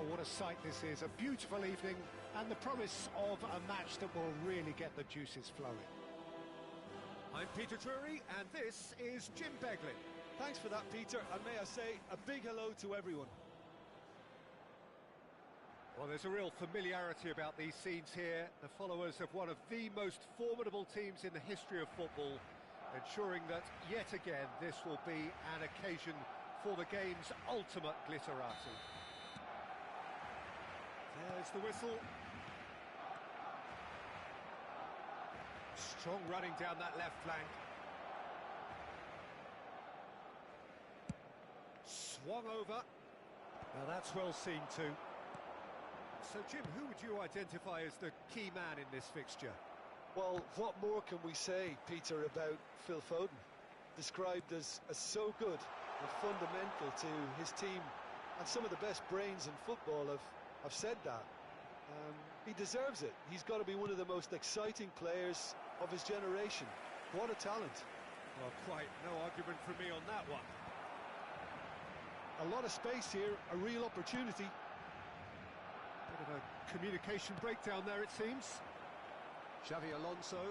Oh, what a sight this is. A beautiful evening and the promise of a match that will really get the juices flowing. I'm Peter Drury, and this is Jim Beglin. Thanks for that, Peter, and may I say a big hello to everyone. Well, there's a real familiarity about these scenes here. The followers of one of the most formidable teams in the history of football. ensuring that yet again this will be an occasion for the game's ultimate glitterati. There's the whistle. Strong running down that left flank. Swung over. Now that's well seen too. So Jim, who would you identify as the key man in this fixture? Well, what more can we say, Peter, about Phil Foden? Described as so good and fundamental to his team, and some of the best brains in football have said that. He deserves it. He's got to be one of the most exciting players of his generation. What a talent. Well, quite no argument from me on that one. A lot of space here, a real opportunity. Bit of a communication breakdown there, it seems. Xavi Alonso.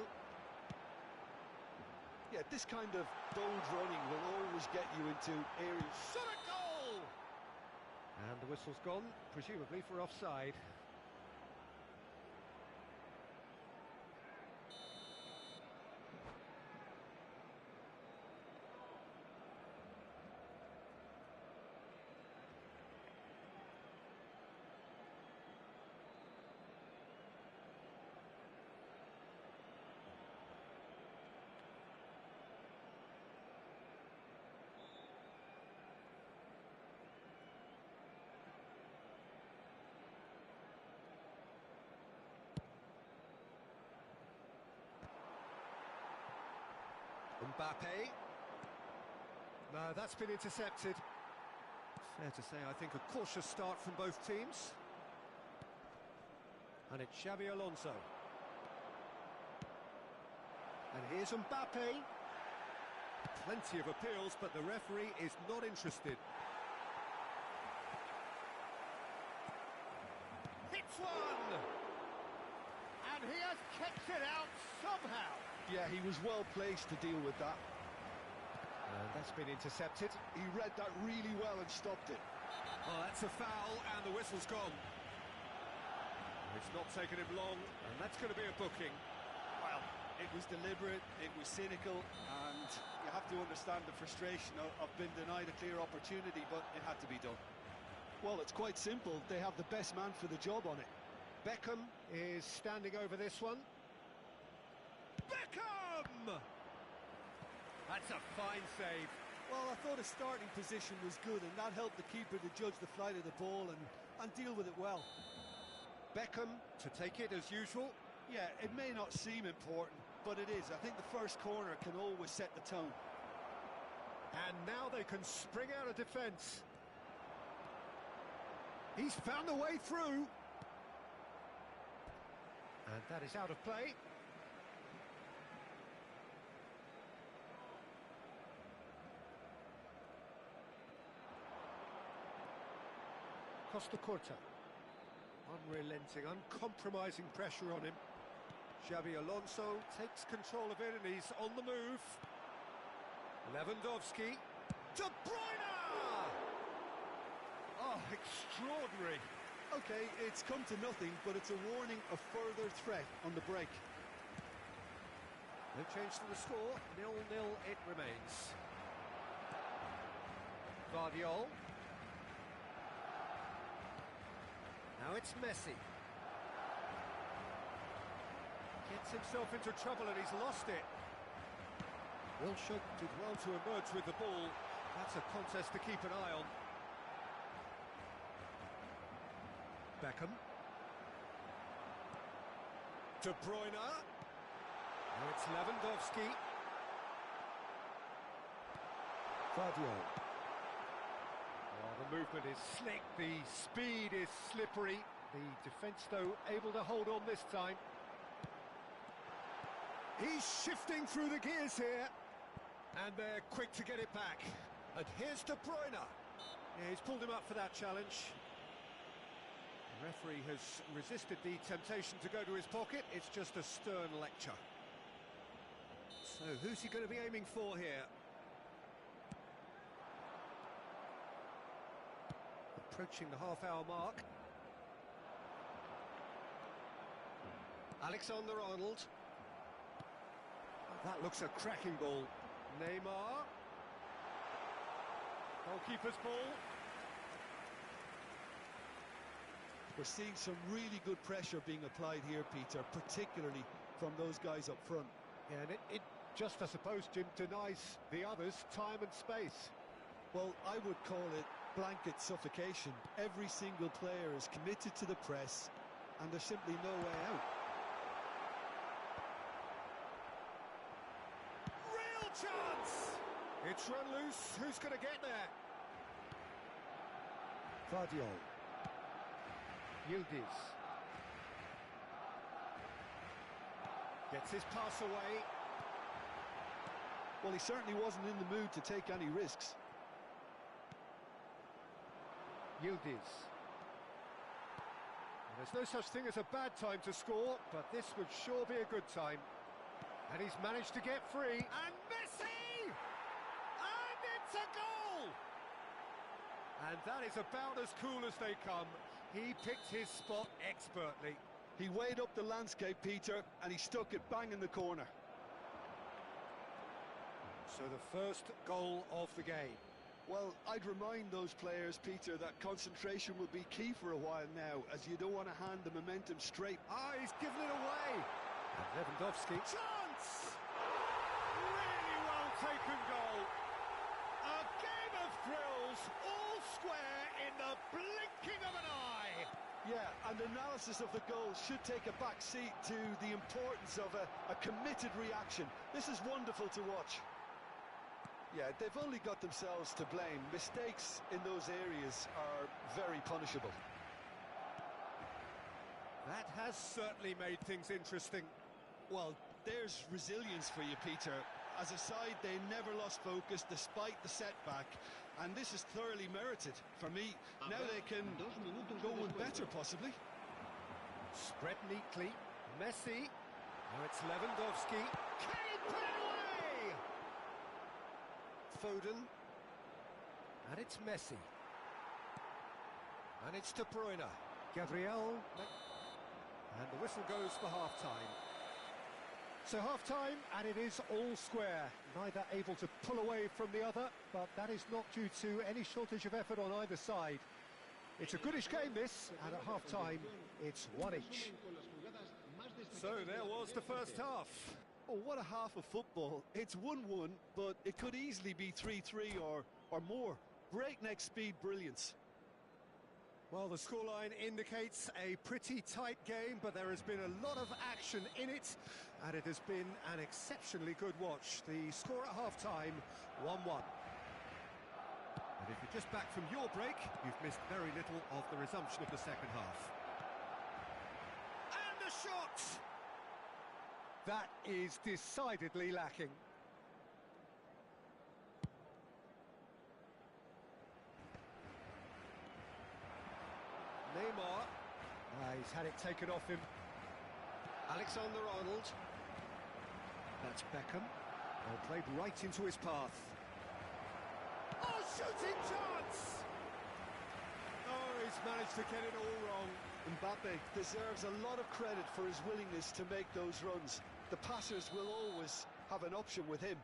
Yeah, this kind of bold running will always get you into areas. Shot a goal! And the whistle's gone, presumably for offside. Mbappe. No, that's been intercepted. Fair to say, I think a cautious start from both teams. And it's Xavi Alonso. And here's Mbappe. Plenty of appeals, but the referee is not interested. Hits one! And he has kept it out somehow. Yeah, he was well placed to deal with that. And that's been intercepted. He read that really well and stopped it. Oh, that's a foul, and the whistle's gone. It's not taken him long, and that's going to be a booking. Well, it was deliberate, it was cynical, and you have to understand the frustration of being denied a clear opportunity, but it had to be done. Well, it's quite simple. They have the best man for the job on it. Beckham is standing over this one. Beckham! That's a fine save. Well, I thought his starting position was good, and that helped the keeper to judge the flight of the ball and deal with it well. Beckham to take it as usual. Yeah, it may not seem important, but it is. I think the first corner can always set the tone. And now they can spring out of defence. He's found a way through. And that is out of play. Costa Curta. Unrelenting, uncompromising pressure on him. Xavi Alonso takes control of it and he's on the move. Lewandowski. De Bruyne! Oh, extraordinary. Okay, it's come to nothing, but it's a warning of further threat on the break. No change to the score, 0-0 it remains. Guardiola. Now it's Messi. Gets himself into trouble and he's lost it. Wilshere did well to emerge with the ball. That's a contest to keep an eye on. Beckham. De Bruyne. Now it's Lewandowski. Guardiola. Oh, the movement is slick, the speed is slippery. The defence, though, able to hold on this time. He's shifting through the gears here. And they're quick to get it back. And here's De Bruyne. Yeah, he's pulled him up for that challenge. The referee has resisted the temptation to go to his pocket. It's just a stern lecture. So who's he going to be aiming for here? Approaching the half-hour mark. Alexander-Arnold. That looks a cracking ball. Neymar. Goalkeeper's ball. We're seeing some really good pressure being applied here, Peter, particularly from those guys up front. Yeah, and it just, I suppose, Jim, denies the others time and space. Well, I would call it blanket suffocation. Every single player is committed to the press, and there's simply no way out. Real chance! It's run loose. Who's going to get there? Vardio. Yildiz. Gets his pass away. Well, he certainly wasn't in the mood to take any risks. Yildiz. There's no such thing as a bad time to score, but this would sure be a good time. And he's managed to get free. And Messi! And it's a goal! And that is about as cool as they come. He picked his spot expertly. He weighed up the landscape, Peter, and he stuck it bang in the corner. So the first goal of the game. Well, I'd remind those players, Peter, that concentration will be key for a while now, as you don't want to hand the momentum straight. Ah, he's given it away. And Lewandowski. Chance! Really well taken goal. A game of thrills, all square in the blinking of an eye. Yeah, and analysis of the goal should take a back seat to the importance of a committed reaction. This is wonderful to watch. Yeah, they've only got themselves to blame. Mistakes in those areas are very punishable. That has certainly made things interesting. Well, there's resilience for you, Peter. As a side, they never lost focus despite the setback, and this is thoroughly merited. For me, now they can go one better, possibly. Spread neatly. Messi. Now it's Lewandowski. Can he put it away? Foden. And it's Messi. And it's De Bruyne. Gabriel. And the whistle goes for half-time. So half-time, and it is all square. Neither able to pull away from the other, but that is not due to any shortage of effort on either side. It's a goodish game, this, and at half-time, it's one each. So there was the first half. Oh, what a half of football. It's 1-1, but it could easily be 3-3 or more. Breakneck speed brilliance. Well, the scoreline indicates a pretty tight game, but there has been a lot of action in it, and it has been an exceptionally good watch. The score at half-time, 1-1. And if you're just back from your break, you've missed very little of the resumption of the second half. And a shot! That is decidedly lacking. Neymar. He's had it taken off him. Alexander-Arnold. That's Beckham. Well, played right into his path. Oh, shooting chance! Oh, he's managed to get it all wrong. Mbappe deserves a lot of credit for his willingness to make those runs. The passers will always have an option with him.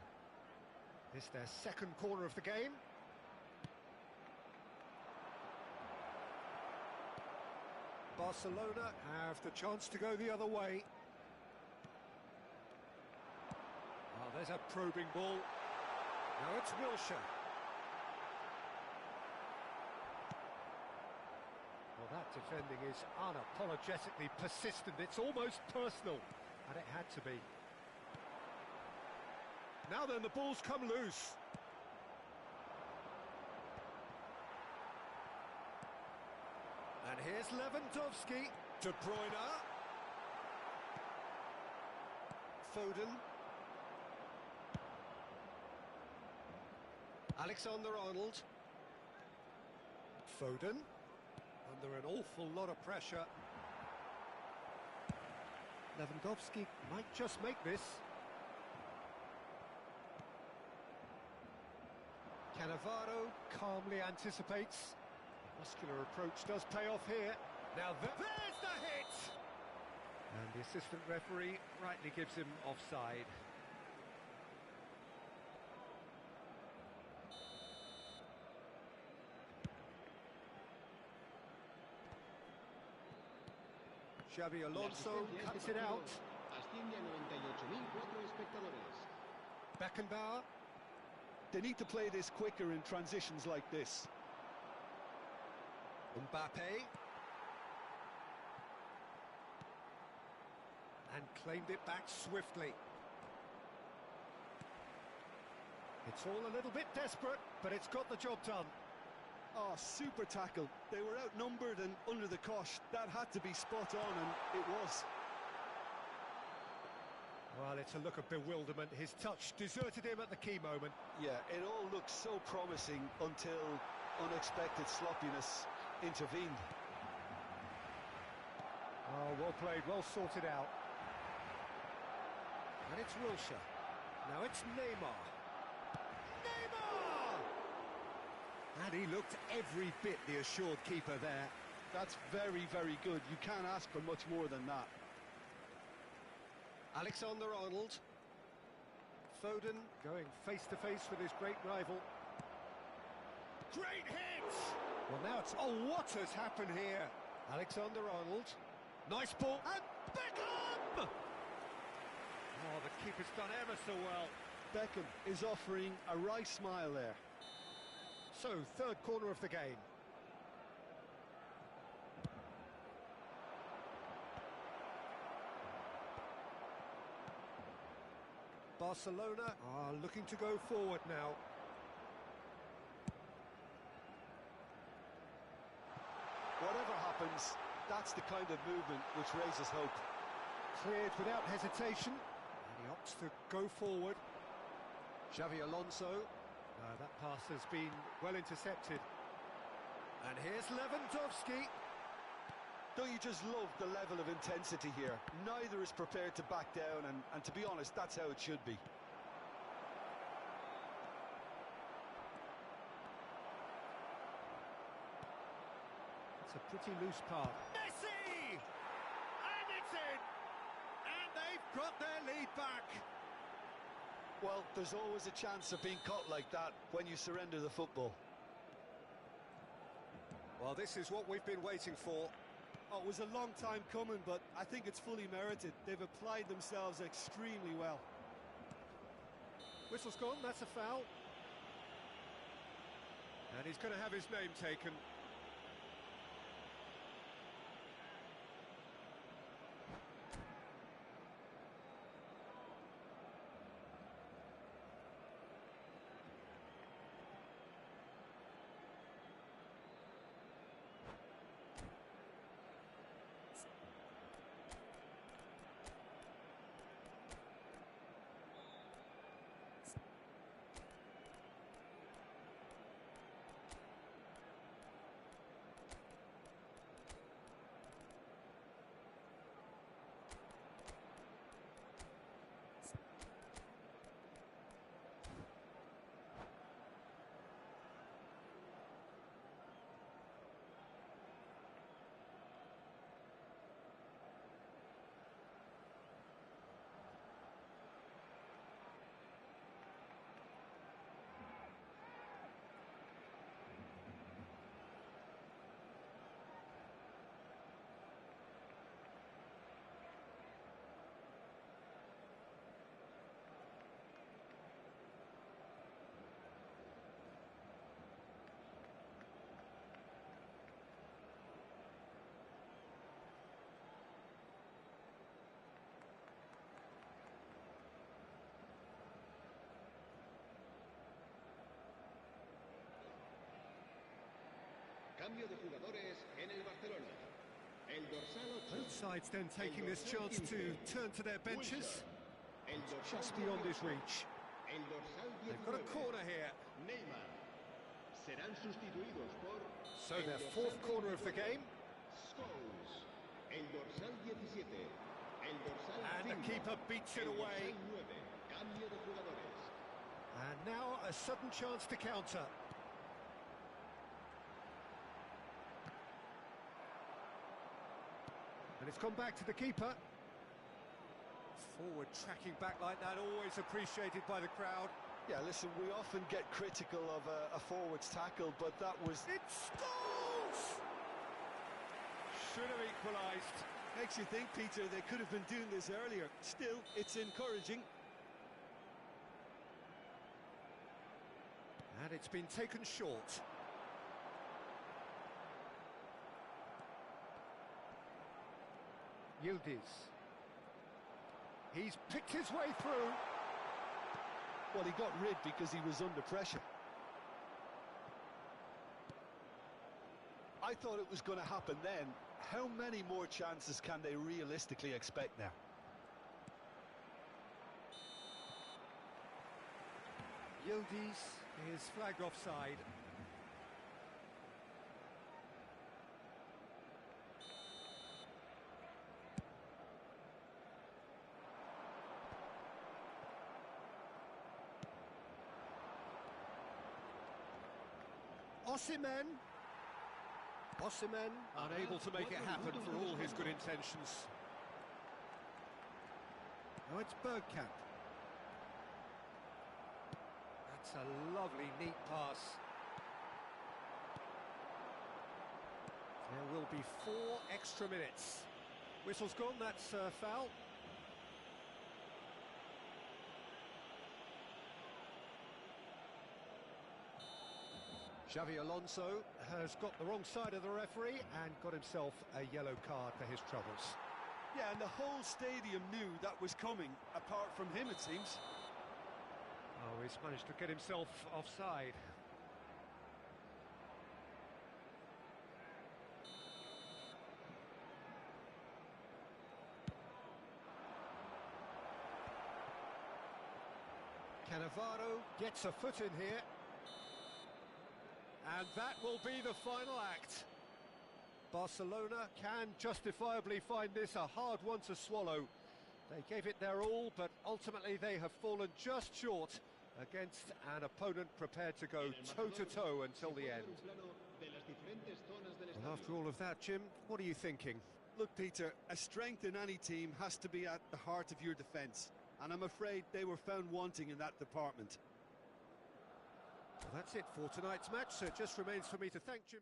This is their second corner of the game. Barcelona have the chance to go the other way. Oh, there's a probing ball. Now it's Wilshere. Well, that defending is unapologetically persistent. It's almost personal, and it had to be. Now then, the ball's come loose. And here's Lewandowski. De Bruyne. Foden. Alexander-Arnold. Foden. Under an awful lot of pressure. Lewandowski might just make this. Cannavaro calmly anticipates. Muscular approach does pay off here. Now there's the hit! And the assistant referee rightly gives him offside. Xavi Alonso cuts it out. Asciende a 98.004 espectadores. Beckenbauer. They need to play this quicker in transitions like this. Mbappe. And claimed it back swiftly. It's all a little bit desperate, but it's got the job done. Oh, super tackle. They were outnumbered and under the cosh. That had to be spot on, and it was. Well, it's a look of bewilderment. His touch deserted him at the key moment. Yeah, it all looked so promising until unexpected sloppiness intervened. Oh, well played, well sorted out. And it's Wilshere. Now it's Neymar. Neymar! And he looked every bit the assured keeper there. That's very, very good. You can't ask for much more than that. Alexander-Arnold. Foden going face-to-face with his great rival. Great hit! Well, now it's... Oh, what has happened here? Alexander-Arnold. Nice ball. And Beckham! Oh, the keeper's done ever so well. Beckham is offering a wry smile there. So, third corner of the game. Barcelona are looking to go forward now. Whatever happens, that's the kind of movement which raises hope. Cleared without hesitation, and he opts to go forward. Xavi Alonso. That pass has been well intercepted. And here's Lewandowski. Don't you just love the level of intensity here? Neither is prepared to back down, and to be honest, that's how it should be. It's a pretty loose pass. Messi! And it's in! And they've got their lead back. Well, there's always a chance of being caught like that when you surrender the football. Well, this is what we've been waiting for. Oh, it was a long time coming, but I think it's fully merited. They've applied themselves extremely well. Whistle's gone, that's a foul. And he's going to have his name taken. Cambio de jugadores en el Barcelona. El dorsal 8. Both sides then taking this chance to turn to their benches. El dorsal Just beyond his 18. reach. El dorsal 19. They've got a corner here. Neymar. Serán sustituidos por... So el their dorsal fourth corner of the 19. game. Scholes. El dorsal 17. El dorsal And the 5. keeper beats it El away. dorsal 9. Cambio de jugadores. And now a sudden chance to counter. And it's gone back to the keeper. Forward tracking back like that, always appreciated by the crowd. Yeah, listen, we often get critical of a forward's tackle, but that was... It's goals! Should have equalised. Makes you think, Peter, they could have been doing this earlier. Still, it's encouraging. And it's been taken short. Yildiz. He's picked his way through. Well, he got rid because he was under pressure. I thought it was going to happen then. How many more chances can they realistically expect now? Yildiz is flagged offside. Osimhen unable to make it happen for all his good intentions. Now it's Bergkamp. That's a lovely, neat pass. There will be 4 extra minutes. Whistle's gone, that's foul. Xavi Alonso has got the wrong side of the referee and got himself a yellow card for his troubles. Yeah, and the whole stadium knew that was coming, apart from him, it seems. Oh, he's managed to get himself offside. Cannavaro gets a foot in here. And that will be the final act. Barcelona can justifiably find this a hard one to swallow. They gave it their all, but ultimately they have fallen just short against an opponent prepared to go toe-to-toe until the end. Well, after all of that, Jim, what are you thinking? Look, Peter, a strength in any team has to be at the heart of your defence, and I'm afraid they were found wanting in that department. Well, that's it for tonight's match, so it just remains for me to thank Jim.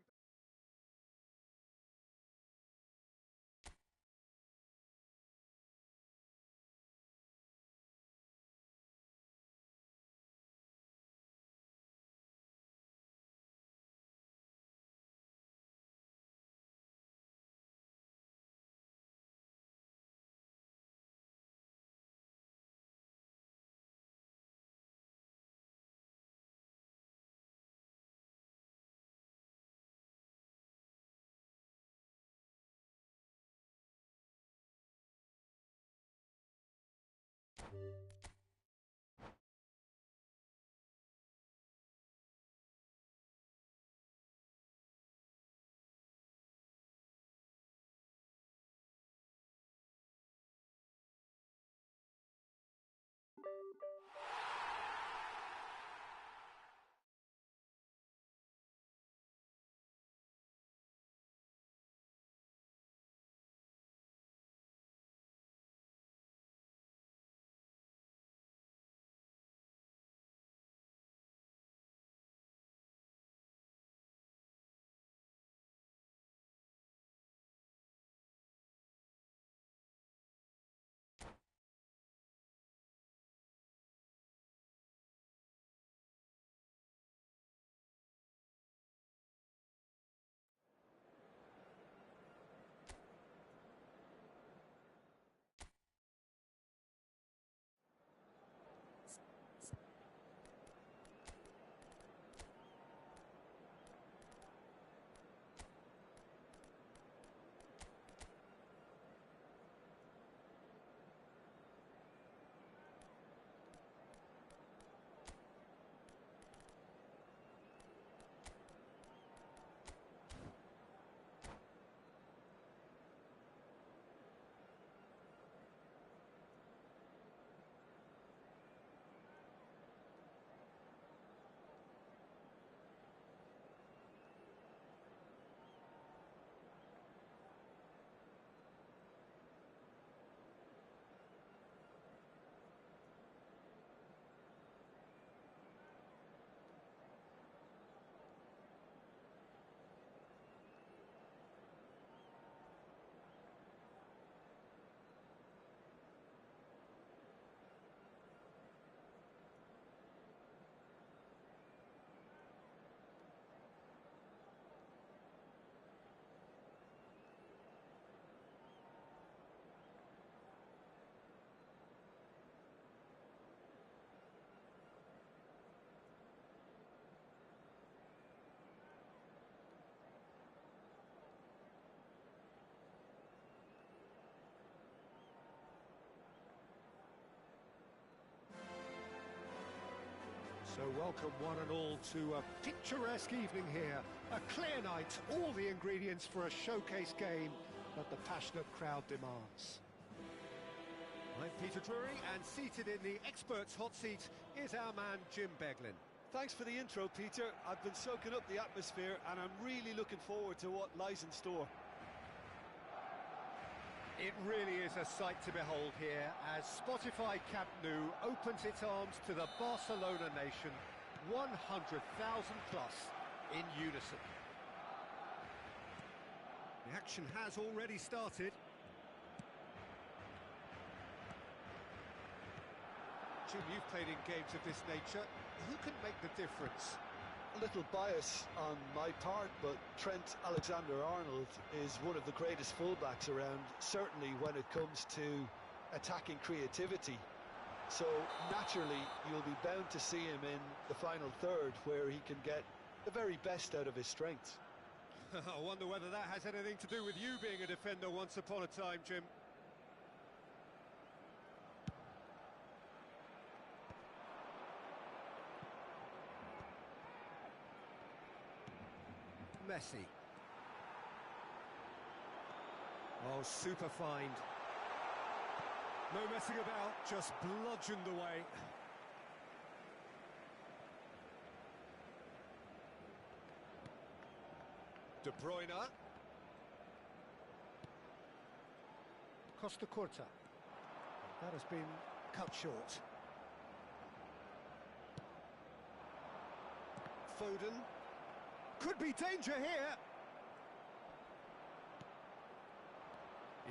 So welcome one and all to a picturesque evening here. A clear night, all the ingredients for a showcase game that the passionate crowd demands. I'm Peter Drury, and seated in the experts' hot seat is our man Jim Beglin. Thanks for the intro, Peter. I've been soaking up the atmosphere and I'm really looking forward to what lies in store. It really is a sight to behold here as Spotify Camp Nou opens its arms to the Barcelona nation, 100,000 plus in unison. The action has already started. Jim, you've played in games of this nature. Who can make the difference? A little bias on my part, but Trent Alexander-Arnold is one of the greatest fullbacks around, certainly when it comes to attacking creativity. So naturally, you'll be bound to see him in the final third, where he can get the very best out of his strengths. I wonder whether that has anything to do with you being a defender once upon a time, Jim. Messi. Oh, super find. No messing about, just bludgeoned away. De Bruyne. Costa Curta. That has been cut short. Foden. Could be danger here.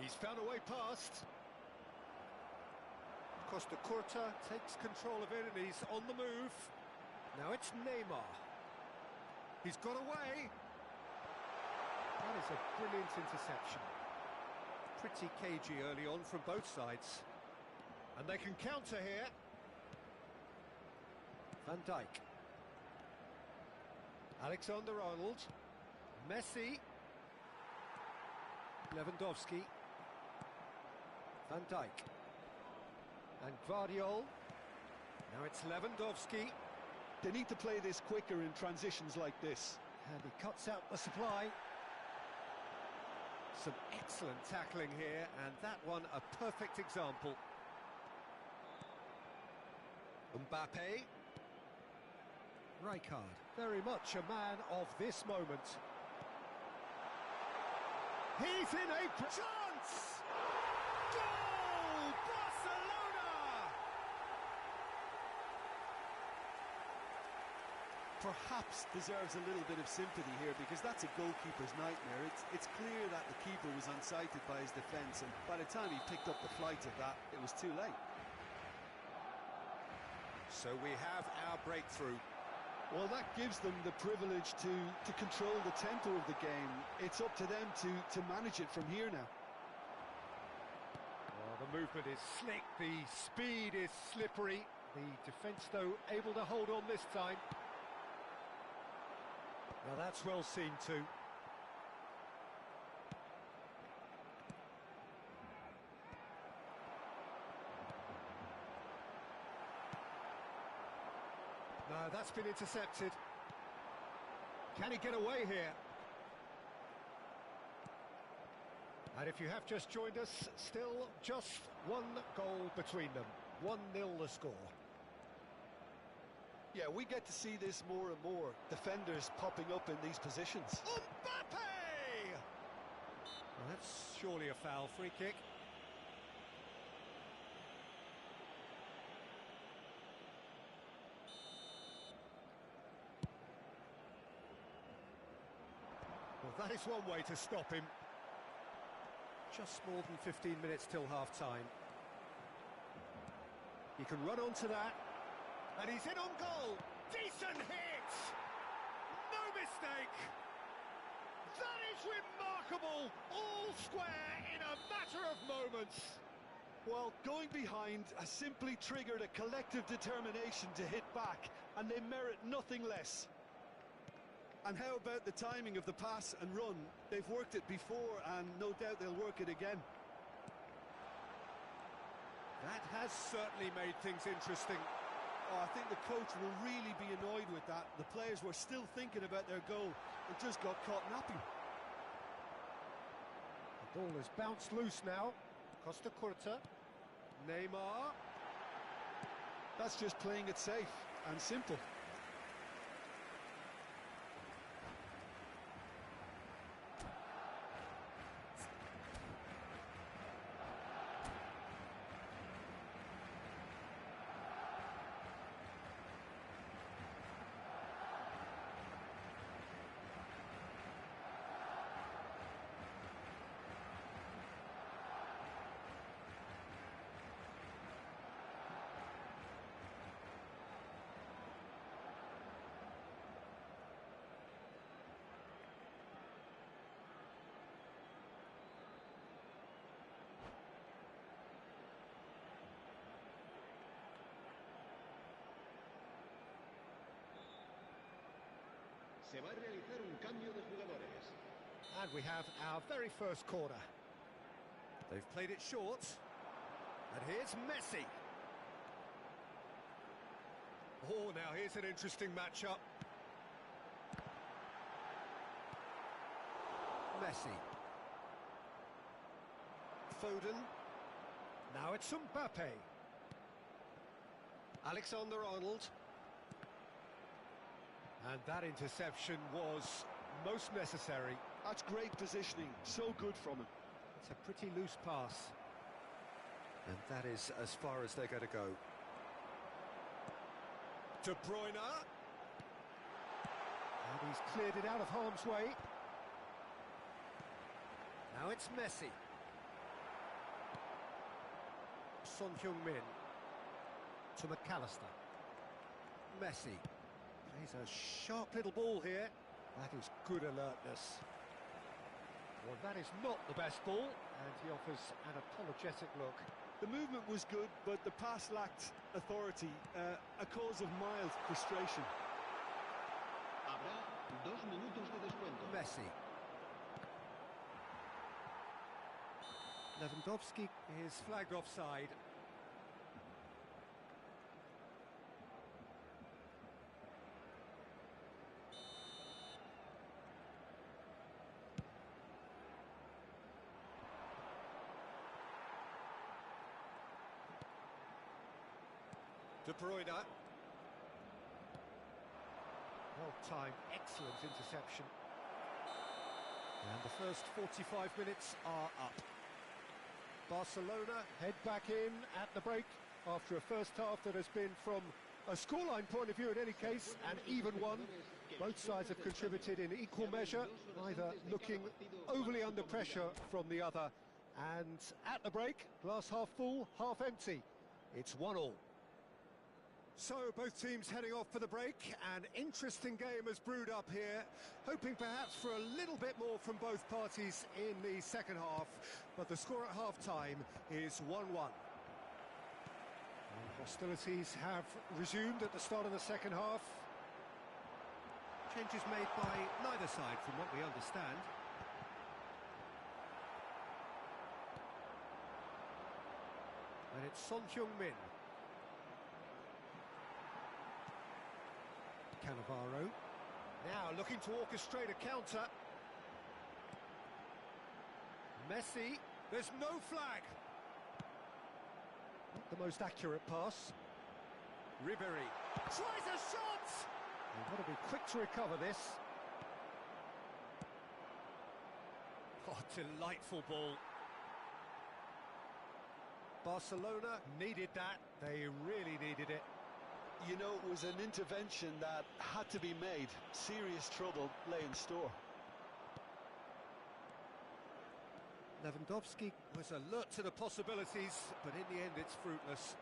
He's found a way past. Costa Curta takes control of it and he's on the move. Now it's Neymar. He's got away. That is a brilliant interception. Pretty cagey early on from both sides. And they can counter here. Van Dijk. Alexander-Arnold, Messi, Lewandowski, Van Dijk, and Guardiola. Now it's Lewandowski. They need to play this quicker in transitions like this. And he cuts out the supply. Some excellent tackling here, and that one a perfect example. Mbappe. Rijkaard, very much a man of this moment. He's in a chance! Goal! Barcelona! Perhaps deserves a little bit of sympathy here, because that's a goalkeeper's nightmare. It's clear that the keeper was unsighted by his defence, and by the time he picked up the flight of that, it was too late. So we have our breakthrough. Well, that gives them the privilege to control the tempo of the game. It's up to them to manage it from here now. Well, the movement is slick, the speed is slippery. The defence, though, able to hold on this time. Now that's well seen too. No, that's been intercepted. Can he get away here? And if you have just joined us, still just one goal between them. 1-0 the score. Yeah, we get to see this more and more. Defenders popping up in these positions. Mbappe! Well, that's surely a foul. Free kick. Well, that is one way to stop him. Just more than 15 minutes till half-time. He can run onto that. And he's in on goal. Decent hit! No mistake! That is remarkable! All square in a matter of moments. Well, going behind has simply triggered a collective determination to hit back, and they merit nothing less. And how about the timing of the pass and run? They've worked it before, and no doubt they'll work it again. That has certainly made things interesting. Oh, I think the coach will really be annoyed with that. The players were still thinking about their goal and just got caught napping. The ball has bounced loose now. Costa Curta. Neymar. That's just playing it safe and simple. Se va a realizar un cambio de jugadores. And we have our very first corner. They've played it short. And here's Messi. Oh, now here's an interesting matchup. Messi. Foden. Now it's Mbappe. Alexander-Arnold. And that interception was most necessary. That's great positioning, so good from him. It's a pretty loose pass. And that is as far as they're going to go. De Bruyne. And he's cleared it out of harm's way. Now it's Messi. Son Heung-min to McAllister. Messi. Plays a sharp little ball here. That is good alertness. Well, that is not the best ball, and he offers an apologetic look. The movement was good, but the pass lacked authority, a cause of mild frustration. Habrá 2 minutos de descuento. Messi. Lewandowski is flagged offside. De Bruyne. Well-timed, excellent interception. And the first 45 minutes are up. Barcelona head back in at the break after a first half that has been, from a scoreline point of view in any case, an even one. Both sides have contributed in equal measure, neither looking overly under pressure from the other. And at the break, glass half full, half empty. It's 1-1. So, both teams heading off for the break. An interesting game has brewed up here, hoping perhaps for a little bit more from both parties in the second half, but the score at half-time is 1-1. Hostilities have resumed at the start of the second half. Changes made by neither side, from what we understand. And it's Son Heung-min. Cannavaro. Now looking to orchestrate a counter. Messi. There's no flag. Not the most accurate pass. Ribéry tries a shot. They've got to be quick to recover this. Oh, delightful ball. Barcelona needed that. They really needed it. You know, it was an intervention that had to be made. Serious trouble lay in store. Lewandowski was alert to the possibilities, but in the end it's fruitless.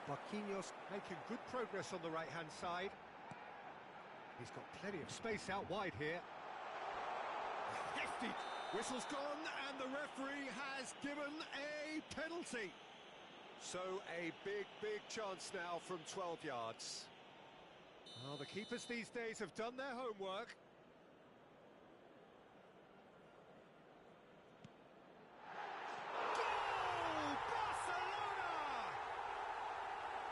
Marquinhos making good progress on the right-hand side. He's got plenty of space out wide here. Hefty. Whistle's gone, and the referee has given a penalty. So a big chance now from 12 yards. Well, the keepers these days have done their homework. Goal!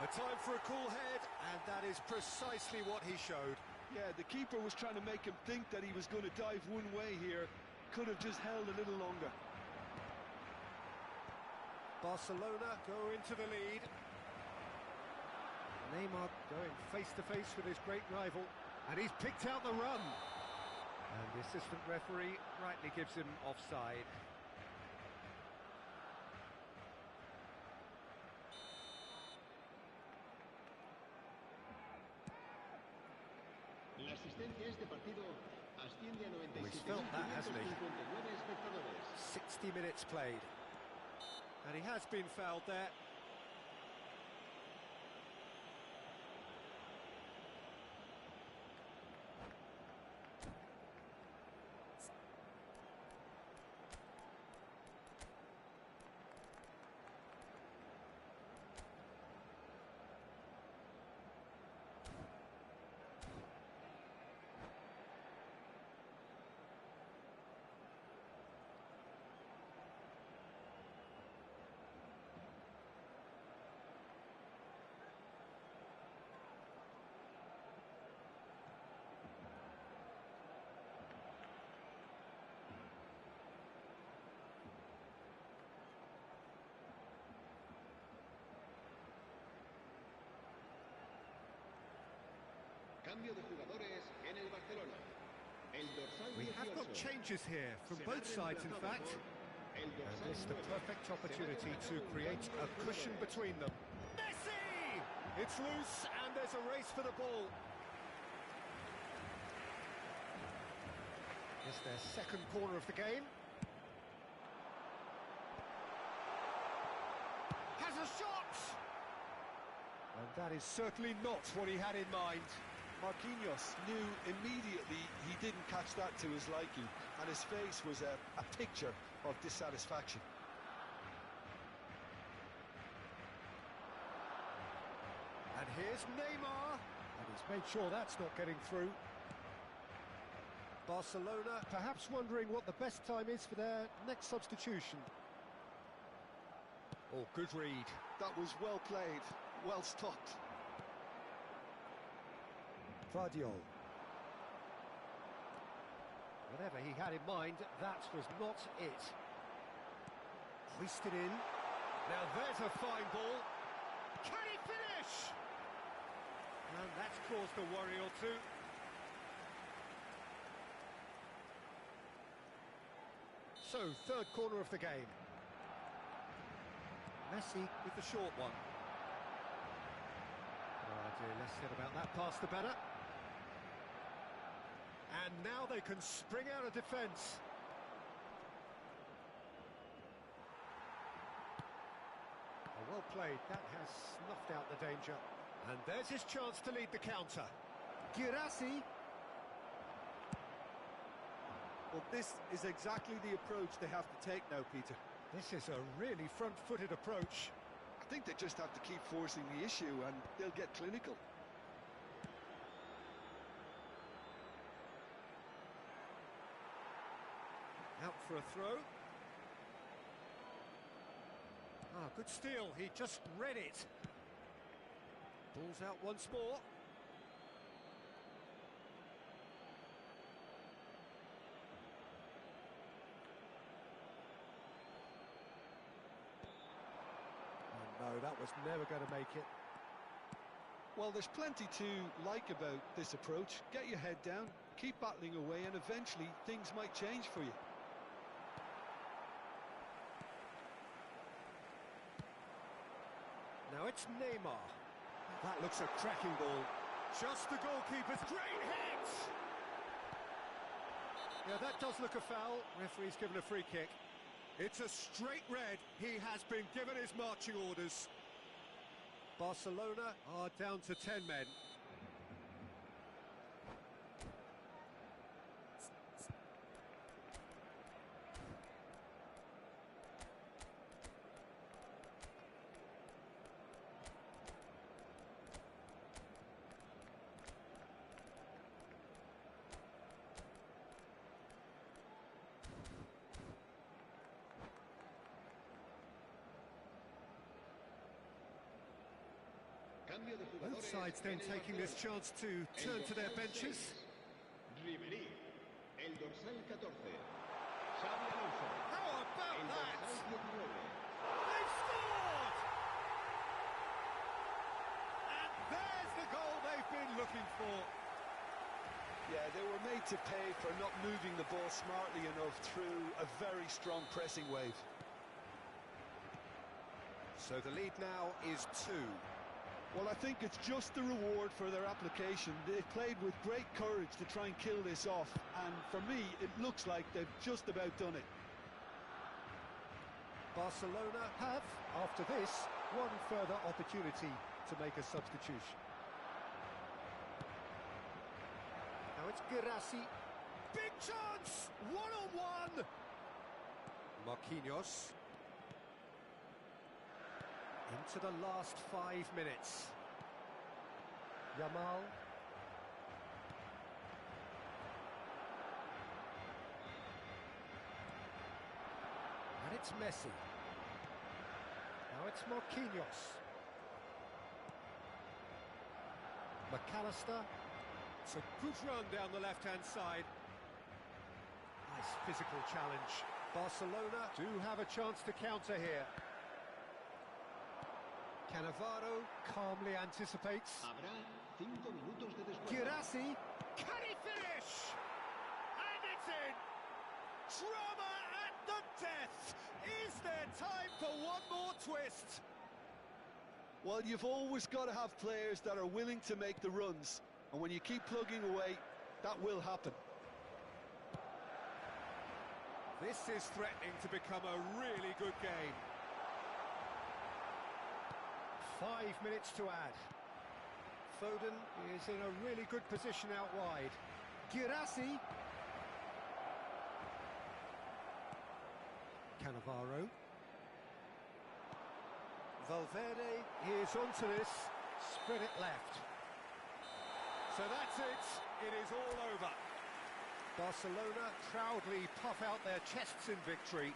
A time for a cool head, and that is precisely what he showed. Yeah, the keeper was trying to make him think that he was going to dive one way here. Could have just held a little longer. Barcelona go into the lead. Neymar going face-to-face with his great rival, and he's picked out the run. And the assistant referee rightly gives him offside. La asistencia a este partido asciende a Oh, he's felt that, hasn't he? 97.559 espectadores. 60 minutes played. And he has been fouled there. Cambio de jugadores en el Barcelona. El dorsal We have got 18. changes here from Será both sides, in reemplazado fact. por el And dorsal this is the 9. perfect opportunity Será to reemplazado create por a el cushion número 9. between them. Messi! It's loose, and there's a race for the ball. It's their second corner of the game. Has a shot! And that is certainly not what he had in mind. Marquinhos knew immediately he didn't catch that to his liking, and his face was a picture of dissatisfaction. And here's Neymar. And he's made sure that's not getting through. Barcelona perhaps wondering what the best time is for their next substitution. Oh, good read. That was well played, well stopped. Vardiol. Whatever he had in mind, that was not it. Hoisted in. Now there's a fine ball. Can he finish? And that's caused a worry or two. So, third corner of the game. Messi with the short one. No idea less said about that pass, the better. And now they can spring out of defence. Well played, that has snuffed out the danger. And there's his chance to lead the counter. Girassi. Well, this is exactly the approach they have to take now, Peter. This is a really front-footed approach. I think they just have to keep forcing the issue and they'll get clinical. Out for a throw. Ah, good steal, he just read it. Ball's out once more. Oh no, that was never going to make it. Well, there's plenty to like about this approach. Get your head down, keep battling away, and eventually things might change for you. Now it's Neymar. That looks a cracking ball. Just the goalkeeper's great hit! Yeah, that does look a foul. Referee's given a free kick. It's a straight red. He has been given his marching orders. Barcelona are down to 10 men. Cambio de Both jugadores sides then en el taking this Barcelona. chance to turn to their benches. Ribery, el dorsal 14. Xavi Alonso, How about el that? dorsal 19. They've scored! And there's the goal they've been looking for. Yeah, they were made to pay for not moving the ball smartly enough through a very strong pressing wave. So the lead now is 2. Well, I think it's just the reward for their application. They played with great courage to try and kill this off, and for me, it looks like they've just about done it. Barcelona have, after this, one further opportunity to make a substitution. Now it's Girassi. Big chance! One-on-one! Marquinhos. Into the last 5 minutes. Yamal. And it's Messi. Now it's Marquinhos. McAllister. It's a good run down the left-hand side. Nice physical challenge. Barcelona do have a chance to counter here. Cannavaro calmly anticipates. Habrá 5 minutos de descuento. Girassi. Can he finish? And it's in! Drama at the death! Is there time for one more twist? Well, you've always got to have players that are willing to make the runs, and when you keep plugging away, that will happen. This is threatening to become a really good game. 5 minutes to add. Foden is in a really good position out wide. Girassi. Cannavaro. Valverde is onto this. Spread it left. So that's it. It is all over. Barcelona proudly puff out their chests in victory.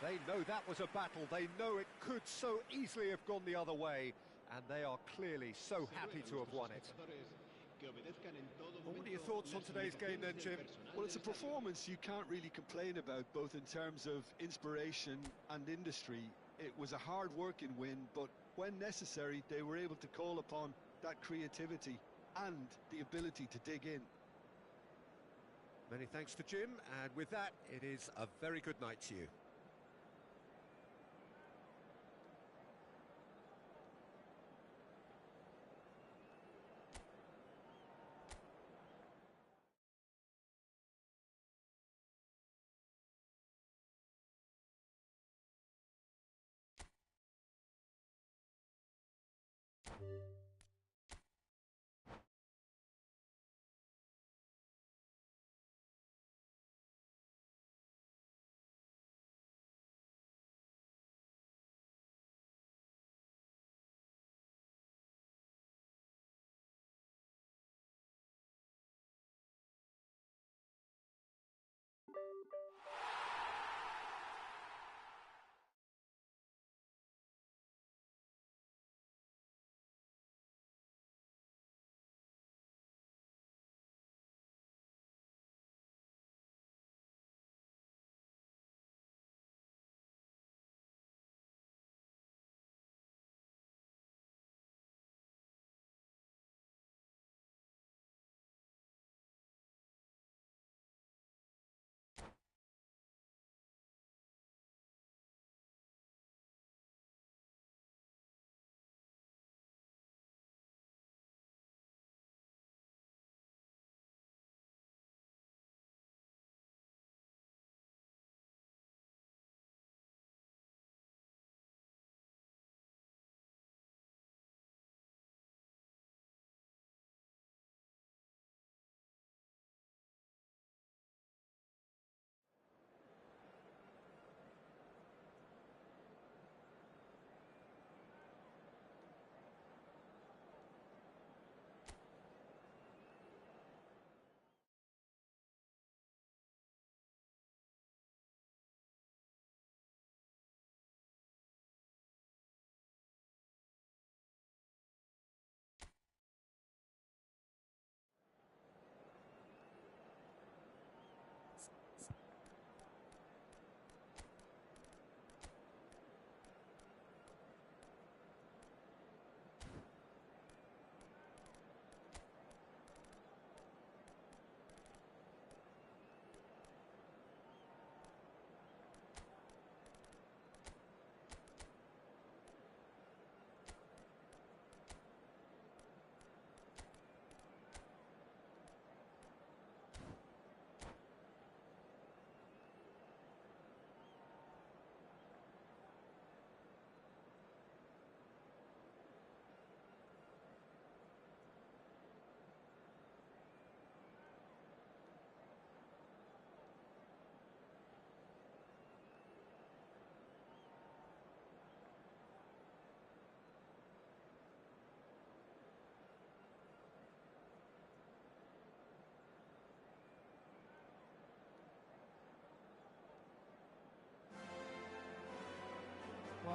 They know that was a battle. They know it could so easily have gone the other way. And they are clearly so happy to have won it. Well, what are your thoughts on today's game then, Jim? Well, it's a performance you can't really complain about, both in terms of inspiration and industry. It was a hard-working win, but when necessary, they were able to call upon that creativity and the ability to dig in. Many thanks to Jim, and with that, it is a very good night to you.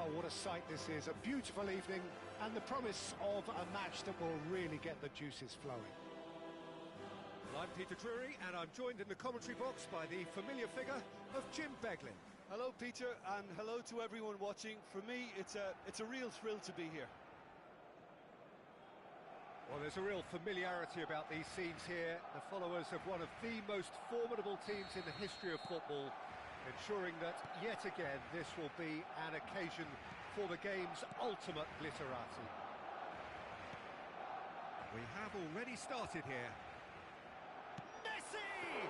Oh, what a sight this is. A beautiful evening and the promise of a match that will really get the juices flowing. Well, I'm Peter Drury, and I'm joined in the commentary box by the familiar figure of Jim Beglin. Hello, Peter, and hello to everyone watching. For me, it's a real thrill to be here. Well, there's a real familiarity about these scenes here. The followers of one of the most formidable teams in the history of football, ensuring that, yet again, this will be an occasion for the game's ultimate glitterati. We have already started here. Messi!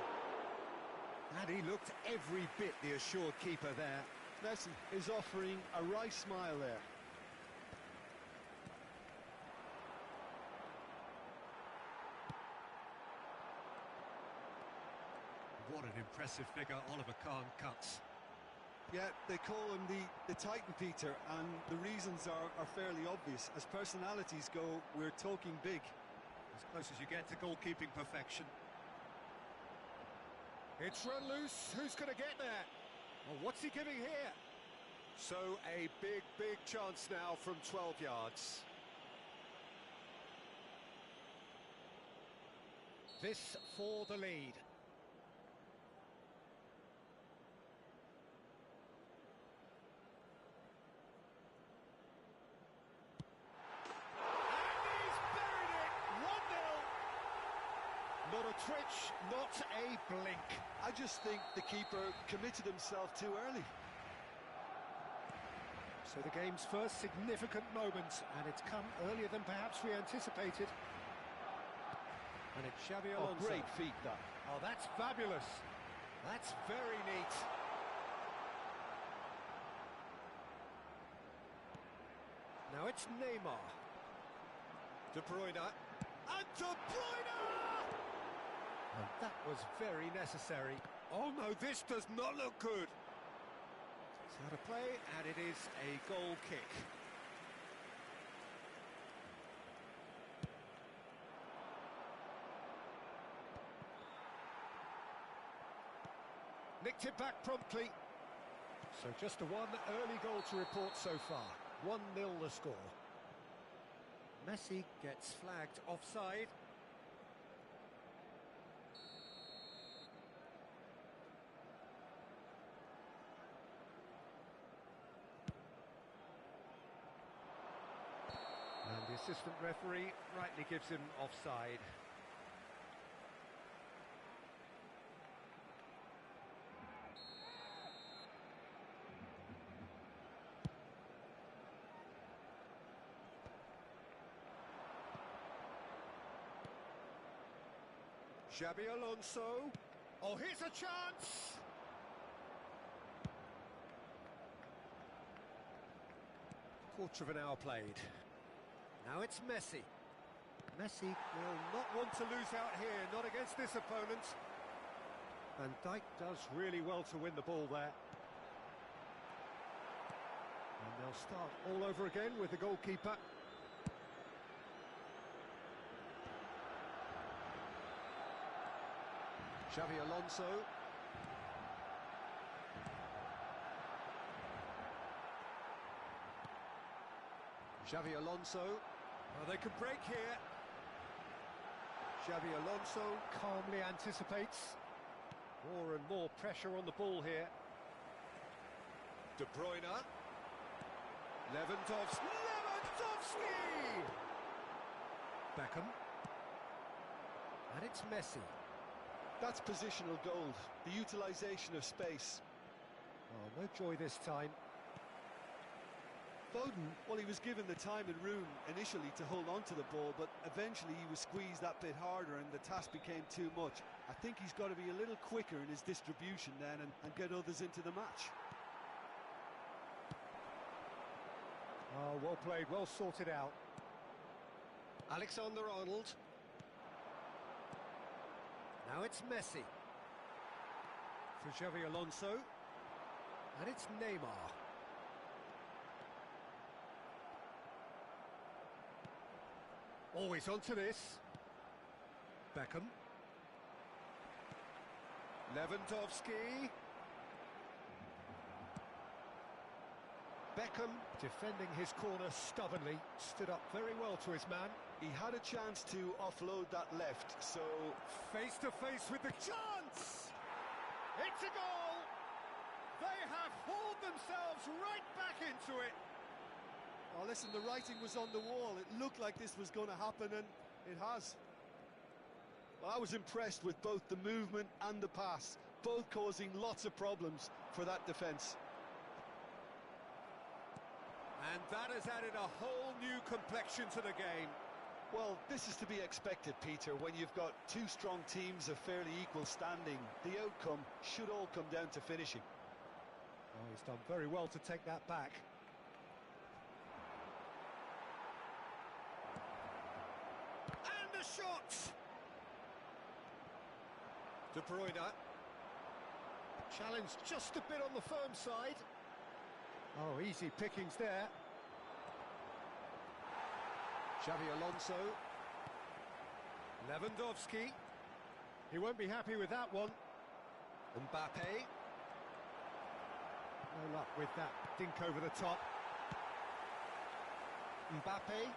And he looked every bit the assured keeper there. Messi is offering a wry smile there. What an impressive figure Oliver Kahn cuts. Yeah, they call him the Titan, Peter, and the reasons are fairly obvious. As personalities go, we're talking big. As close as you get to goalkeeping perfection. It's run loose. Who's going to get there? Well, what's he giving here? So a big chance now from 12 yards. This for the lead. Not a twitch, not a blink. I just think the keeper committed himself too early. So the game's first significant moment, and it's come earlier than perhaps we anticipated. And it's Xavi Oh, Alonso. great feat, that. Oh, that's fabulous. That's very neat. Now it's Neymar. De Bruyne. And De Bruyne! And that was very necessary. Oh no, this does not look good. It's out of play, and it is a goal kick. Nicked it back promptly. So just a one early goal to report so far. 1-0 the score. Messi gets flagged offside. And the assistant referee rightly gives him offside. Xabi Alonso. Oh, here's a chance! Quarter of an hour played. Now it's Messi. Messi will not want to lose out here, not against this opponent. Van Dijk does really well to win the ball there. And they'll start all over again with the goalkeeper. Xavi Alonso. Xavi Alonso. Oh, they could break here. Xavi Alonso calmly anticipates. More and more pressure on the ball here. De Bruyne. Lewandowski. Beckham. And it's Messi. That's positional gold, the utilisation of space. Oh, no joy this time. Foden, well, he was given the time and room initially to hold on to the ball, but eventually he was squeezed that bit harder and the task became too much. I think he's got to be a little quicker in his distribution then and get others into the match. Oh, well played, well sorted out. Alexander-Arnold. Now it's Messi. For Xavi Alonso. And it's Neymar. Always onto this. Beckham. Lewandowski. Beckham defending his corner stubbornly, stood up very well to his man. He had a chance to offload that left, so... Face to face with the chance! It's a goal! They have hauled themselves right back into it! Oh, listen, the writing was on the wall. It looked like this was going to happen, and it has. Well, I was impressed with both the movement and the pass, both causing lots of problems for that defence. And that has added a whole new complexion to the game. Well, this is to be expected, Peter. When you've got two strong teams of fairly equal standing, the outcome should all come down to finishing. Oh, he's done very well to take that back. And the shot! De Bruyne. Challenge just a bit on the firm side. Oh, easy pickings there. Xavi Alonso. Lewandowski. He won't be happy with that one. Mbappe. No luck with that dink over the top. Mbappe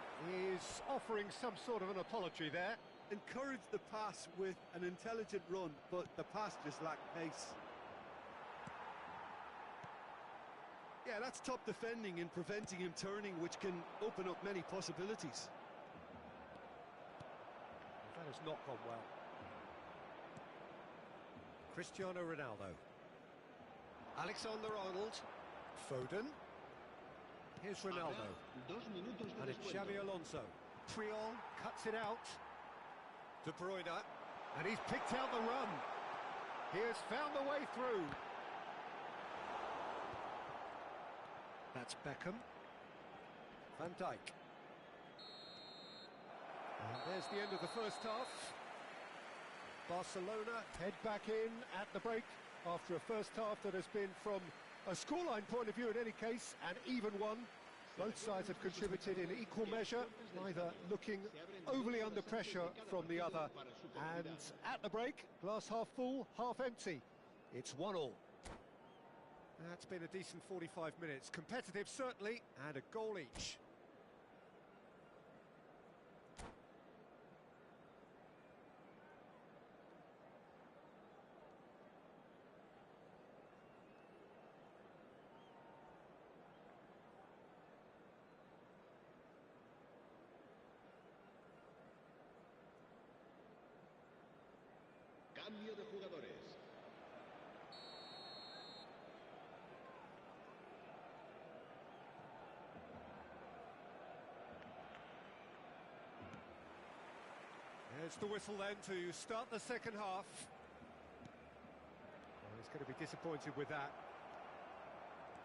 is offering some sort of an apology there. Encouraged the pass with an intelligent run, but the pass just lacked pace. Yeah, that's top defending in preventing him turning, which can open up many possibilities. That has not gone well. Cristiano Ronaldo. Alexander-Arnold. Foden. Here's Ronaldo. And it's Xavi Alonso. Triol cuts it out. De Bruyne. And he's picked out the run. He has found the way through. That's Beckham. Van Dijk. And there's the end of the first half. Barcelona head back in at the break after a first half that has been, from a scoreline point of view in any case, an even one. Both sides have contributed in equal measure, neither looking overly under pressure from the other. And at the break, glass half full, half empty. It's 1-1. That's been a decent 45 minutes. Competitive, certainly, and a goal each. Cambio de jugadores. There's the whistle then to start the second half. Well, he's going to be disappointed with that.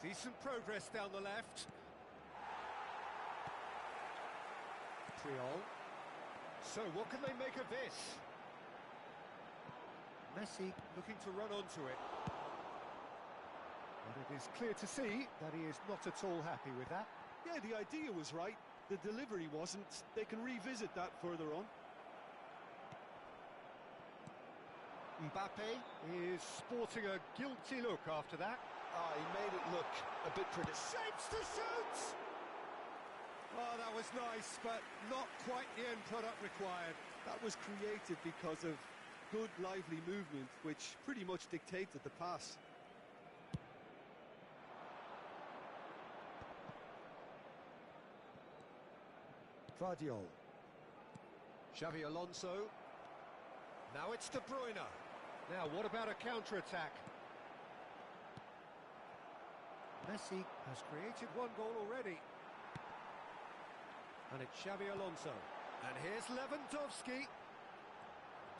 Decent progress down the left. Triol. So what can they make of this? Messi looking to run onto it. But it is clear to see that he is not at all happy with that. Yeah, the idea was right. The delivery wasn't. They can revisit that further on. Mbappe is sporting a guilty look after that. He made it look a bit pretty. Shapes to shoot! Oh, that was nice, but not quite the end product required. That was created because of good, lively movement, which pretty much dictated the pass. Guardiola. Xavi Alonso. Now it's De Bruyne. Now, what about a counter-attack? Messi has created one goal already. And it's Xavi Alonso. And here's Lewandowski.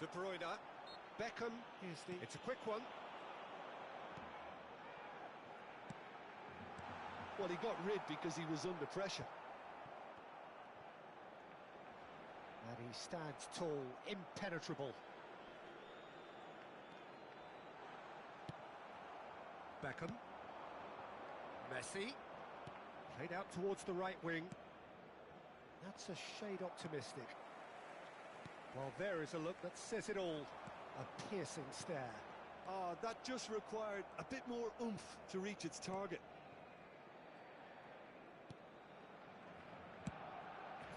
De Bruyne. Beckham. It's a quick one. Well, he got rid because he was under pressure. And he stands tall, impenetrable. Beckham. Messi. Played out towards the right wing. That's a shade optimistic. Well, there is a look that says it all. A piercing stare. That just required a bit more oomph to reach its target.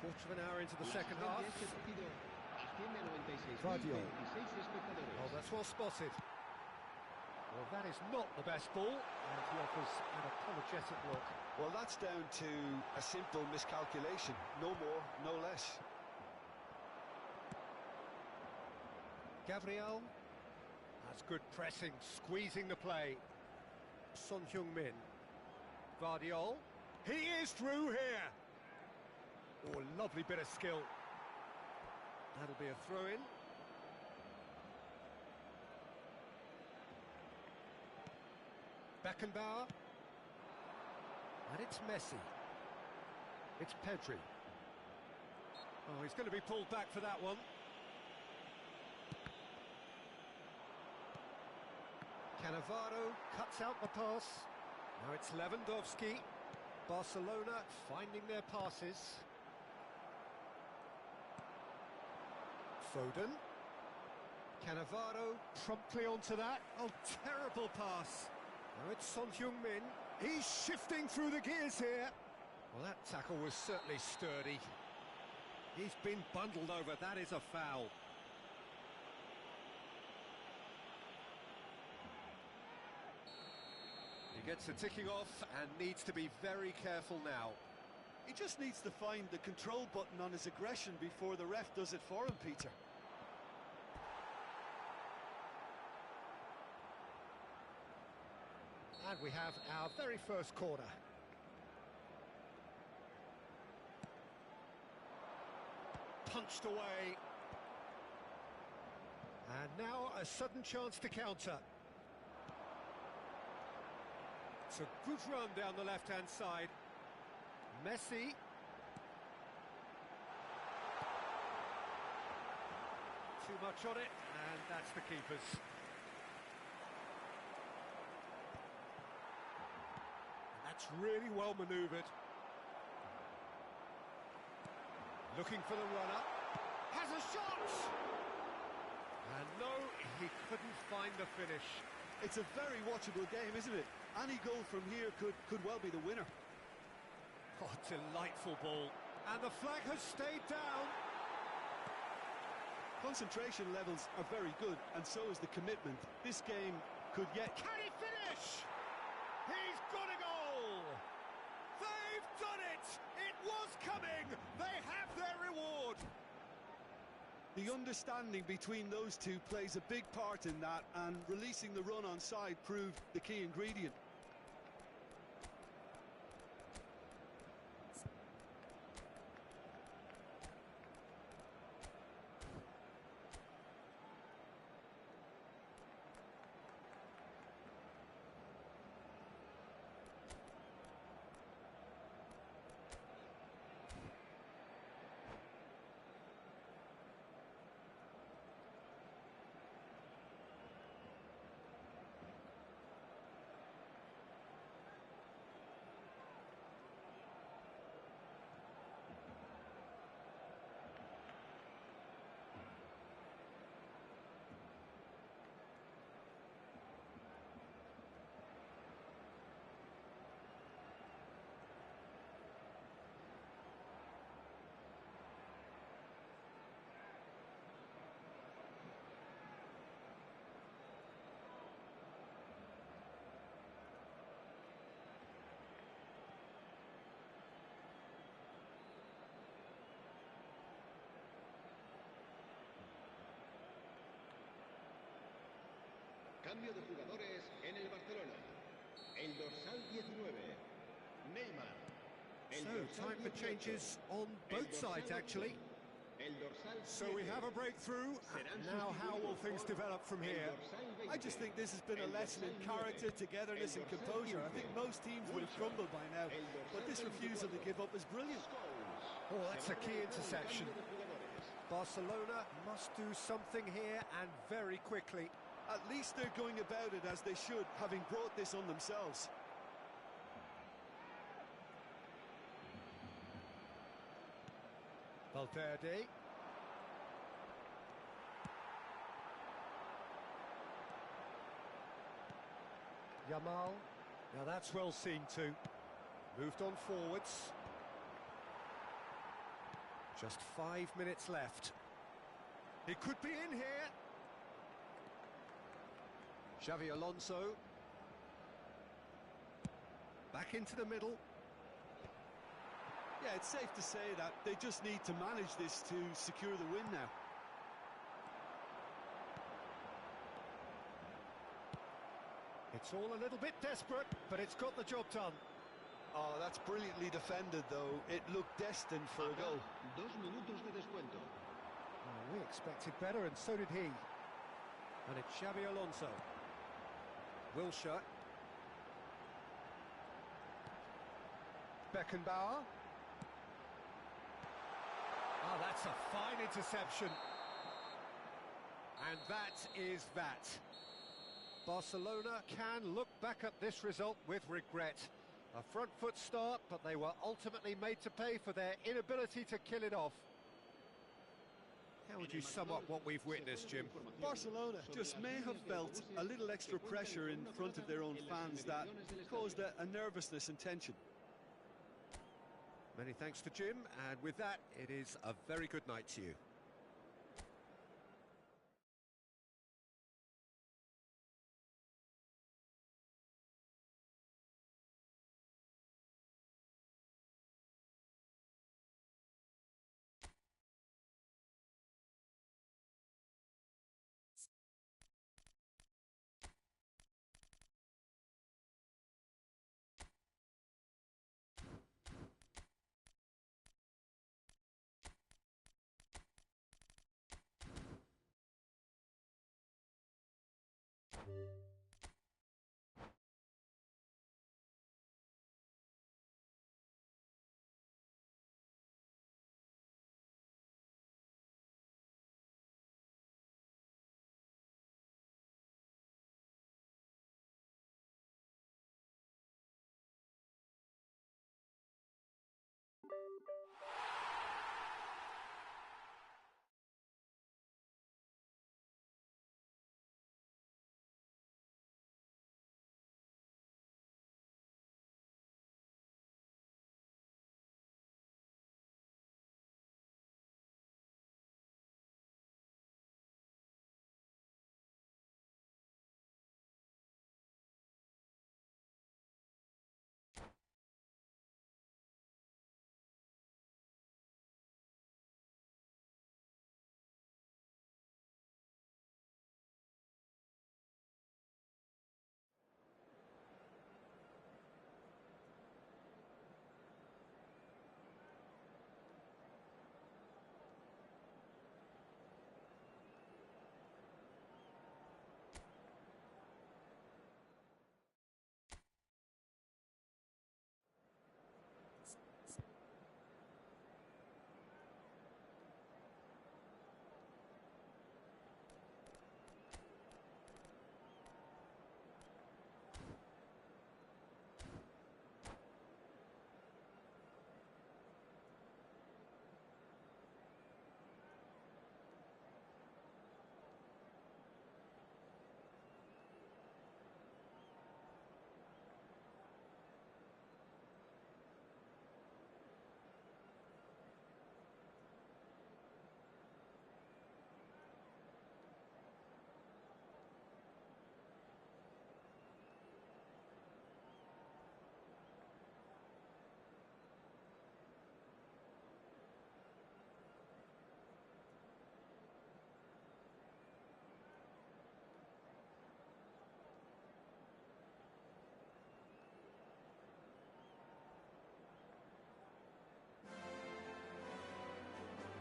Quarter of an hour into the second half. Oh, that's well spotted. Well, that is not the best ball, and he offers an apologetic look. Well, that's down to a simple miscalculation. No more, no less. Gabriel. That's good pressing, squeezing the play. Son Heung-min. Vardiol. He is through here. Oh, lovely bit of skill. That'll be a throw-in. Beckenbauer. And it's Messi. It's Pedri. Oh, he's going to be pulled back for that one. Cannavaro cuts out the pass. Now it's Lewandowski. Barcelona finding their passes. Foden. Cannavaro promptly onto that. Oh, terrible pass. Now it's Son Heung-min. He's shifting through the gears here. Well, that tackle was certainly sturdy. He's been bundled over. That is a foul. He gets the ticking off and needs to be very careful now. He just needs to find the control button on his aggression before the ref does it for him, Peter. And we have our very first corner. Punched away. And now a sudden chance to counter. It's a good run down the left-hand side. Messi. Too much on it, and that's the keeper's. That's really well manoeuvred. Looking for the runner. Has a shot! And no, he couldn't find the finish. It's a very watchable game, isn't it? Any goal from here could well be the winner. Oh, delightful ball. And the flag has stayed down. Concentration levels are very good, and so is the commitment. This game could yet... Can he finish? He's got a goal! They've done it! It was coming! They have their reward! The understanding between those two plays a big part in that, and releasing the run on side proved the key ingredient. Cambio de jugadores en el Barcelona. El dorsal 19, Neymar. So, time for changes on both sides, actually. So we have a breakthrough, and now how will things develop from here? I just think this has been a lesson in character, togetherness and composure. I think most teams would have crumbled by now, but this refusal to give up is brilliant. Oh, that's a key interception. Barcelona must do something here, and very quickly. At least they're going about it as they should, having brought this on themselves. Valverde. Yamal. Now that's well seen too. Moved on forwards. Just 5 minutes left. It could be in here. Xavi Alonso. Back into the middle. Yeah, it's safe to say that they just need to manage this to secure the win now. It's all a little bit desperate, but it's got the job done. Oh, that's brilliantly defended, though. It looked destined for a goal. 2 minutos de descuento. Oh, we expected better, and so did he. And it's Xavi Alonso. Wilshere. Beckenbauer. Oh, that's a fine interception. And that is that. Barcelona can look back at this result with regret. A front foot start, but they were ultimately made to pay for their inability to kill it off. How would you sum up what we've witnessed, Jim? Barcelona just may have felt a little extra pressure in front of their own fans that caused a nervousness and tension. Many thanks to Jim, and with that, it is a very good night to you.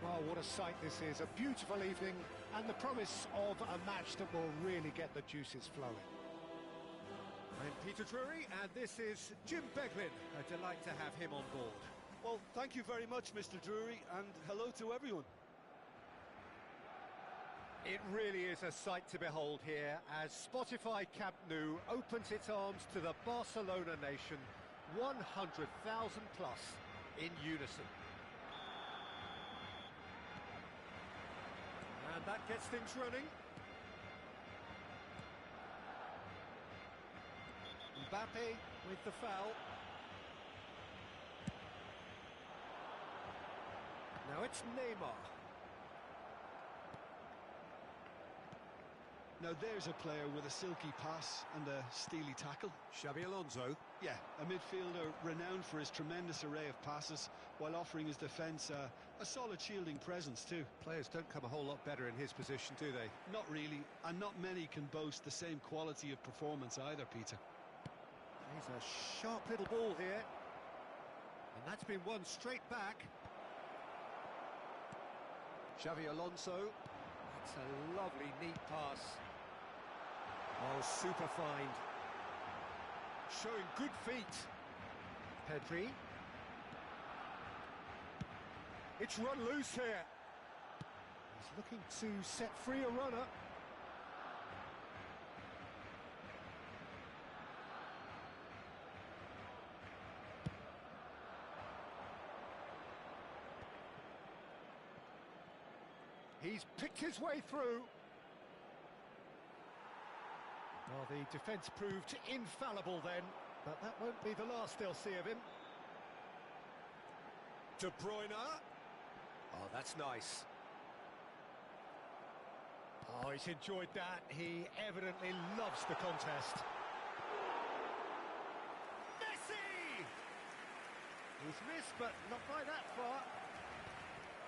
Oh, what a sight this is. A beautiful evening and the promise of a match that will really get the juices flowing. I'm Peter Drury, and this is Jim Beglin. A delight to have him on board. Well, thank you very much, Mr. Drury, and hello to everyone. It really is a sight to behold here as Spotify Camp Nou opens its arms to the Barcelona nation, 100,000 plus in unison. And that gets things running. Mbappe with the foul. Now it's Neymar. Now there's a player with a silky pass and a steely tackle. Xabi Alonso. Yeah, a midfielder renowned for his tremendous array of passes while offering his defence a solid shielding presence too. Players don't come a whole lot better in his position, do they? Not really, and not many can boast the same quality of performance either, Peter. He's a sharp little ball here. And that's been won straight back. Xabi Alonso. That's a lovely, neat pass. Oh, super find. Showing good feet. Pedri. It's run loose here. He's looking to set free a runner. He's picked his way through. Well, the defence proved infallible then, but that won't be the last they'll see of him. De Bruyne. Oh, that's nice. Oh, he's enjoyed that. He evidently loves the contest. Messi! He's missed, but not by that far.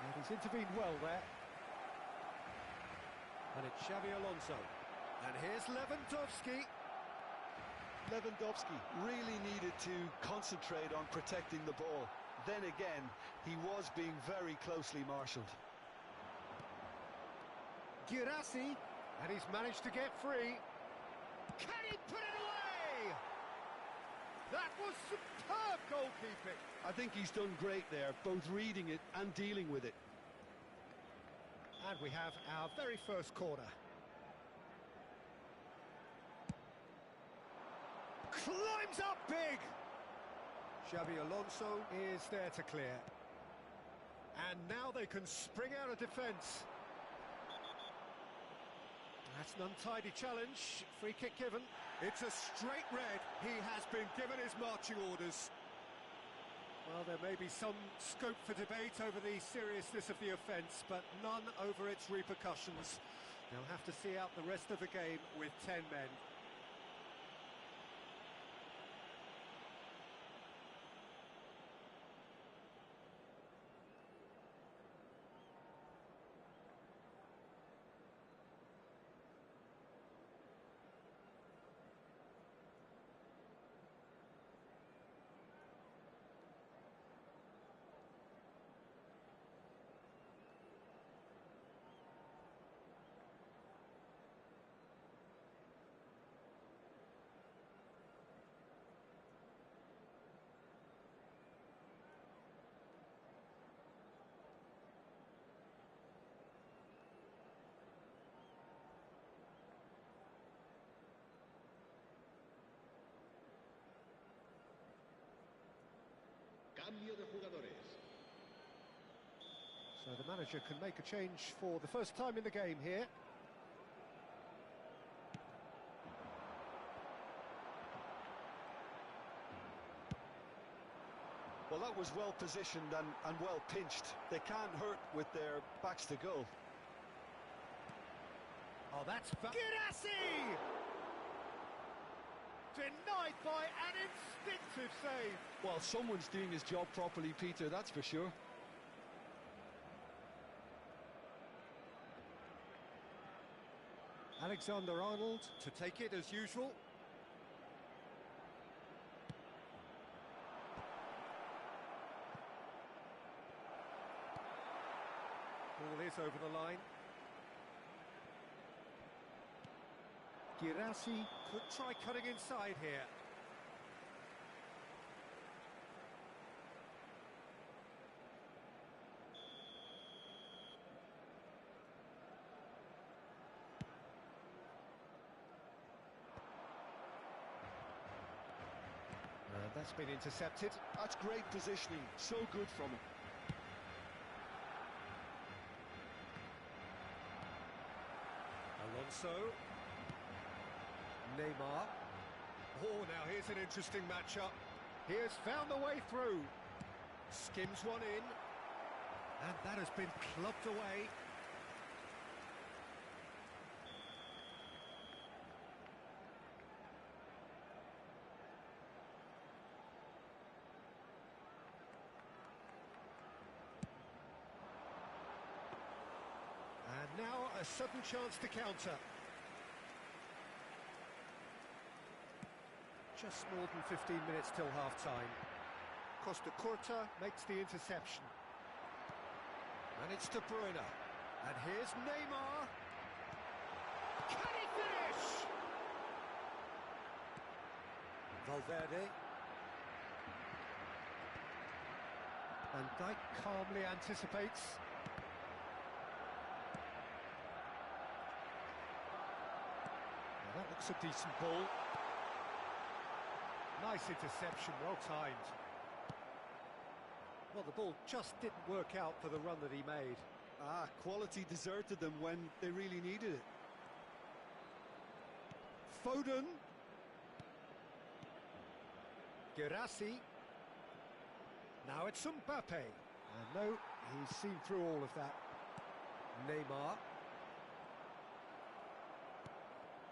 And he's intervened well there. And it's Xabi Alonso. And here's Lewandowski. Lewandowski really needed to concentrate on protecting the ball. Then again, he was being very closely marshalled. Girassi, and he's managed to get free. Can he put it away? That was superb goalkeeping. I think he's done great there, both reading it and dealing with it. And we have our very first corner. Climbs up big! Xabi Alonso is there to clear. And now they can spring out of defence. That's an untidy challenge. Free kick given. It's a straight red. He has been given his marching orders. Well, there may be some scope for debate over the seriousness of the offence, but none over its repercussions. They'll have to see out the rest of the game with 10 men. Cambio de jugadores. So the manager can make a change for the first time in the game here. Well, that was well positioned and well pinched. They can't hurt with their backs to goal. Oh, that's... Girassi! Denied by an instinctive save. Well, someone's doing his job properly, Peter, that's for sure. Alexander-Arnold to take it as usual. Ball is over the line. Girassi could try cutting inside here. And that's been intercepted. That's great positioning, so good from him. Alonso. Neymar. Oh, now here's an interesting matchup. He has found the way through. Skims one in. And that has been clubbed away. And now a sudden chance to counter. Just more than 15 minutes till half-time. Costa Curta makes the interception. And it's De Bruyne. And here's Neymar. Can he finish? Valverde. And Dijk calmly anticipates. Well, that looks a decent ball. Nice interception, well timed. Well, the ball just didn't work out for the run that he made. Quality deserted them when they really needed it. Foden. Guirassy. Now it's Mbappe. And no, he's seen through all of that. Neymar.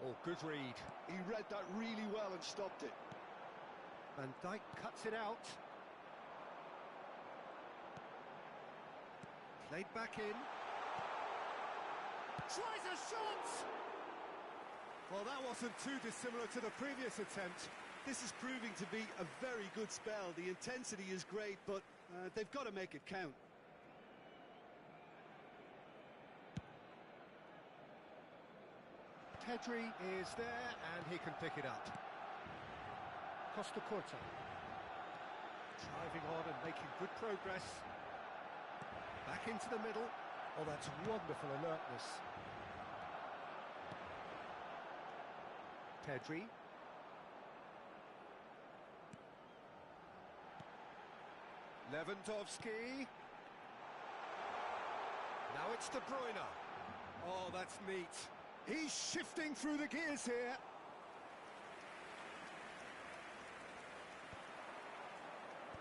Oh, good read. He read that really well and stopped it. Van Dijk cuts it out. Played back in. Tries a shot! Well, that wasn't too dissimilar to the previous attempt. This is proving to be a very good spell. The intensity is great, but they've got to make it count. Pedri is there, and he can pick it up. Costa Curta. Driving on and making good progress. Back into the middle. Oh, that's wonderful alertness. Pedri. Lewandowski. Now it's De Bruyne. Oh, that's neat. He's shifting through the gears here.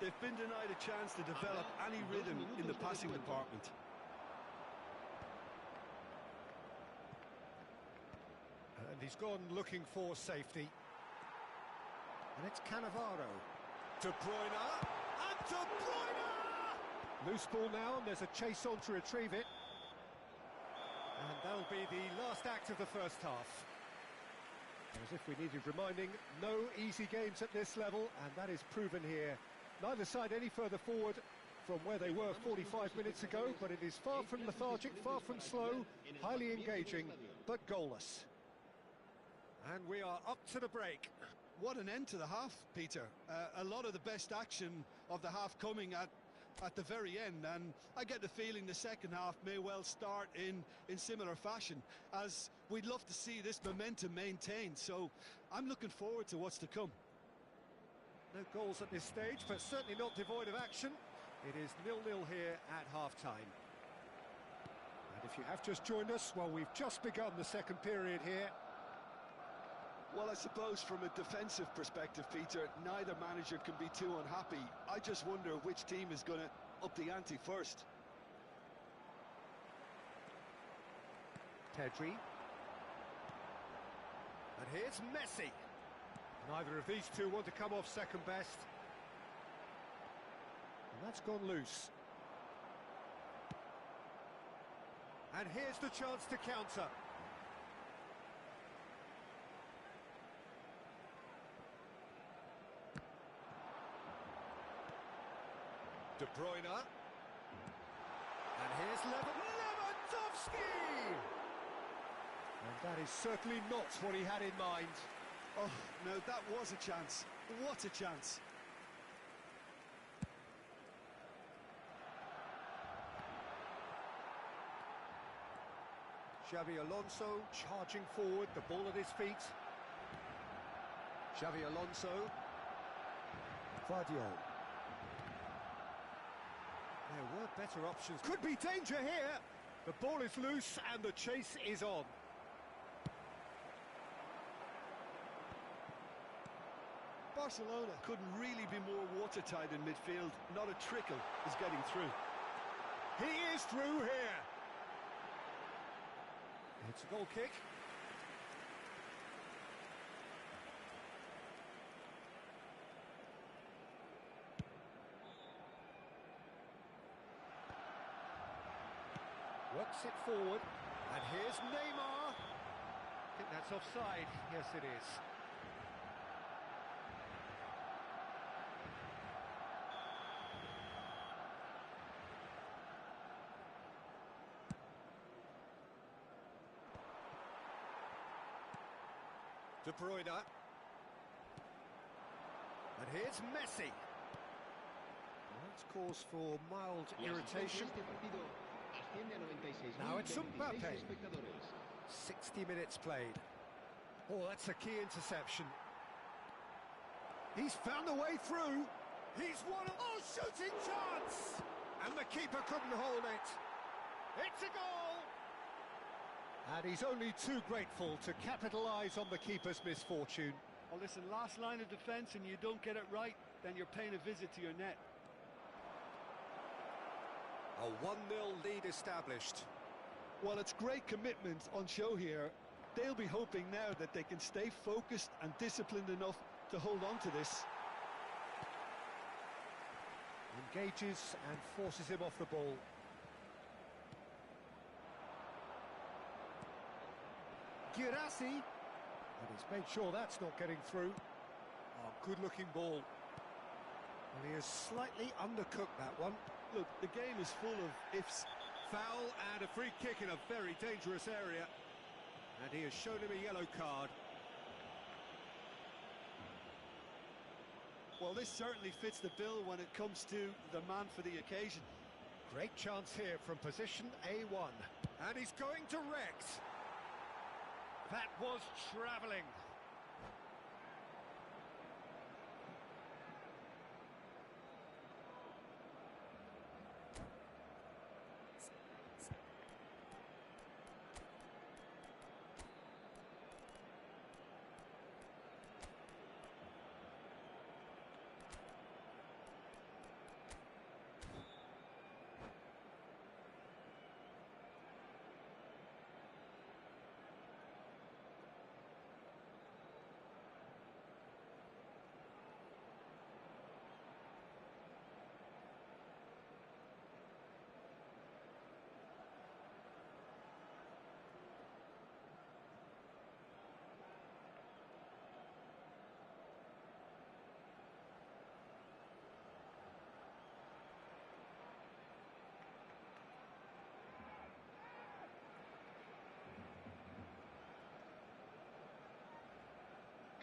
They've been denied a chance to develop any rhythm in the passing department. And he's gone looking for safety. And it's Cannavaro. De Bruyne. And De Bruyne! Loose ball now, and there's a chase on to retrieve it. And that'll be the last act of the first half. As if we needed reminding, no easy games at this level, and that is proven here. Neither side any further forward from where they were 45 minutes ago, but it is far from lethargic, far from slow, highly engaging, but goalless. And we are up to the break. What an end to the half, Peter. A lot of the best action of the half coming at the very end, and I get the feeling the second half may well start in similar fashion, as we'd love to see this momentum maintained, so I'm looking forward to what's to come. No goals at this stage, but certainly not devoid of action. It is 0-0 here at half-time. And if you have just joined us, well, we've just begun the second period here. Well, I suppose from a defensive perspective, Peter, neither manager can be too unhappy. I just wonder which team is going to up the ante first. Pedri. And here's Messi. Neither of these two want to come off second best. And that's gone loose. And here's the chance to counter. De Bruyne. And here's Lewandowski! And that is certainly not what he had in mind. Oh, no, that was a chance. What a chance. Xavi Alonso charging forward, the ball at his feet. Xavi Alonso. Vardiol. There were better options. Could be danger here. The ball is loose and the chase is on. Barcelona couldn't really be more watertight in midfield. Not a trickle is getting through. He is through here. It's a goal kick. Works it forward. And here's Neymar. I think that's offside. Yes, it is. De Bruyne. And here's Messi. Well, that's cause for mild irritation. Now it's Mbappe. 60 minutes played. Oh, that's a key interception. He's found a way through. He's won. Oh, shooting chance! And the keeper couldn't hold it. It's a goal! And he's only too grateful to capitalise on the keeper's misfortune. Well, listen, last line of defence and you don't get it right, then you're paying a visit to your net. A 1-0 lead established. Well, it's great commitment on show here. They'll be hoping now that they can stay focused and disciplined enough to hold on to this. Engages and forces him off the ball. Girassi. And he's made sure that's not getting through. Oh, good-looking ball. Well, he has slightly undercooked that one. Look, the game is full of ifs. Foul and a free kick in a very dangerous area. And he has shown him a yellow card. Well, this certainly fits the bill when it comes to the man for the occasion. Great chance here from position A1. And he's going direct. That was travelling.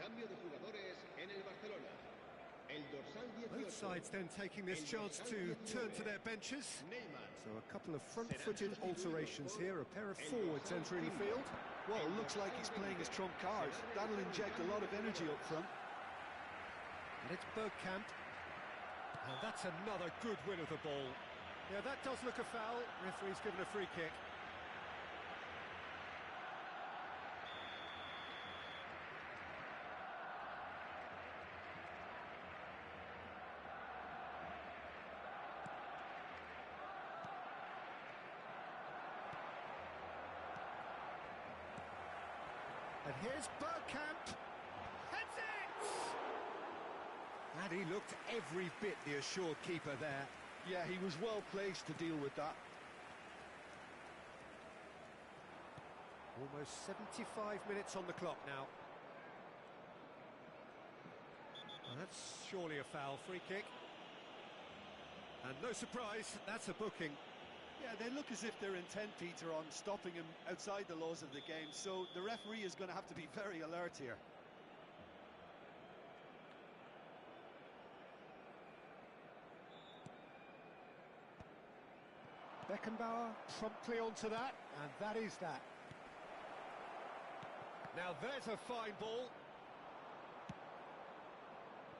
Cambio de jugadores en el Barcelona. El dorsal 18. Both sides then taking this chance to turn to their benches. So a couple of front-footed alterations here, a pair of forwards entering the field. Well, it looks like he's playing his trump card. That'll inject a lot of energy up front. And it's Bergkamp. And that's another good win of the ball. Yeah, that does look a foul. Referee's given a free kick. And here's Bergkamp. Heads it! And he looked every bit the assured keeper there. Yeah, he was well placed to deal with that. Almost 75 minutes on the clock now. And that's surely a foul. Free kick. And no surprise, that's a booking. Yeah, they look as if they're intent, Peter, on stopping him outside the laws of the game, so the referee is going to have to be very alert here. Beckenbauer promptly onto that, and that is that. Now there's a fine ball.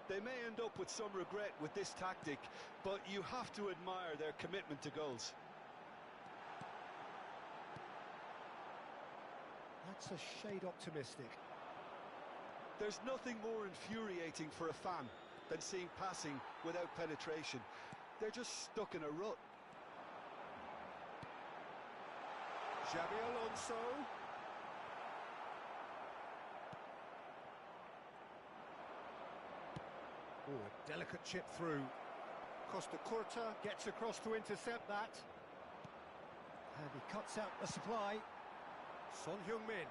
They may end up with some regret with this tactic, but you have to admire their commitment to goals. That's a shade optimistic. There's nothing more infuriating for a fan than seeing passing without penetration. They're just stuck in a rut. Xabi Alonso. Oh, a delicate chip through. Costa Curta gets across to intercept that. And he cuts out the supply. Son Heung-min.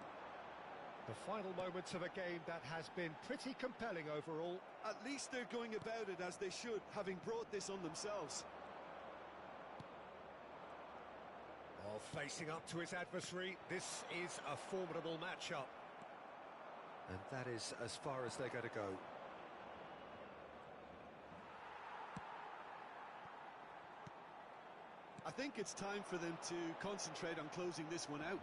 The final moments of a game that has been pretty compelling overall. At least they're going about it as they should, having brought this on themselves. While facing up to his adversary, this is a formidable matchup. And that is as far as they're going to go. I think it's time for them to concentrate on closing this one out.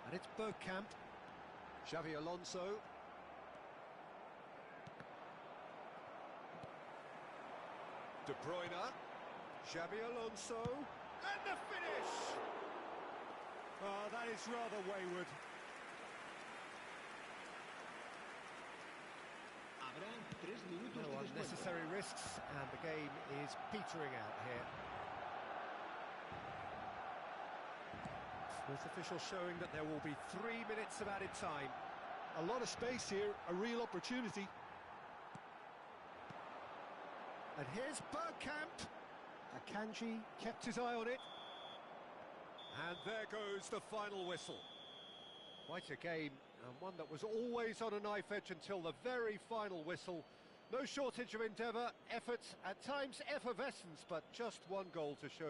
And it's Bergkamp. Xabi Alonso. De Bruyne. Xabi Alonso. And the finish! Oh, that is rather wayward. Habrá 3 minutos No de descuento. unnecessary risks, and the game is petering out here. Fourth official showing that there will be 3 minutes of added time. A lot of space here, a real opportunity. And here's Bergkamp. Akanji kept his eye on it. And there goes the final whistle. Quite a game, and one that was always on a knife edge until the very final whistle. No shortage of endeavour, effort, at times effervescence, but just one goal to show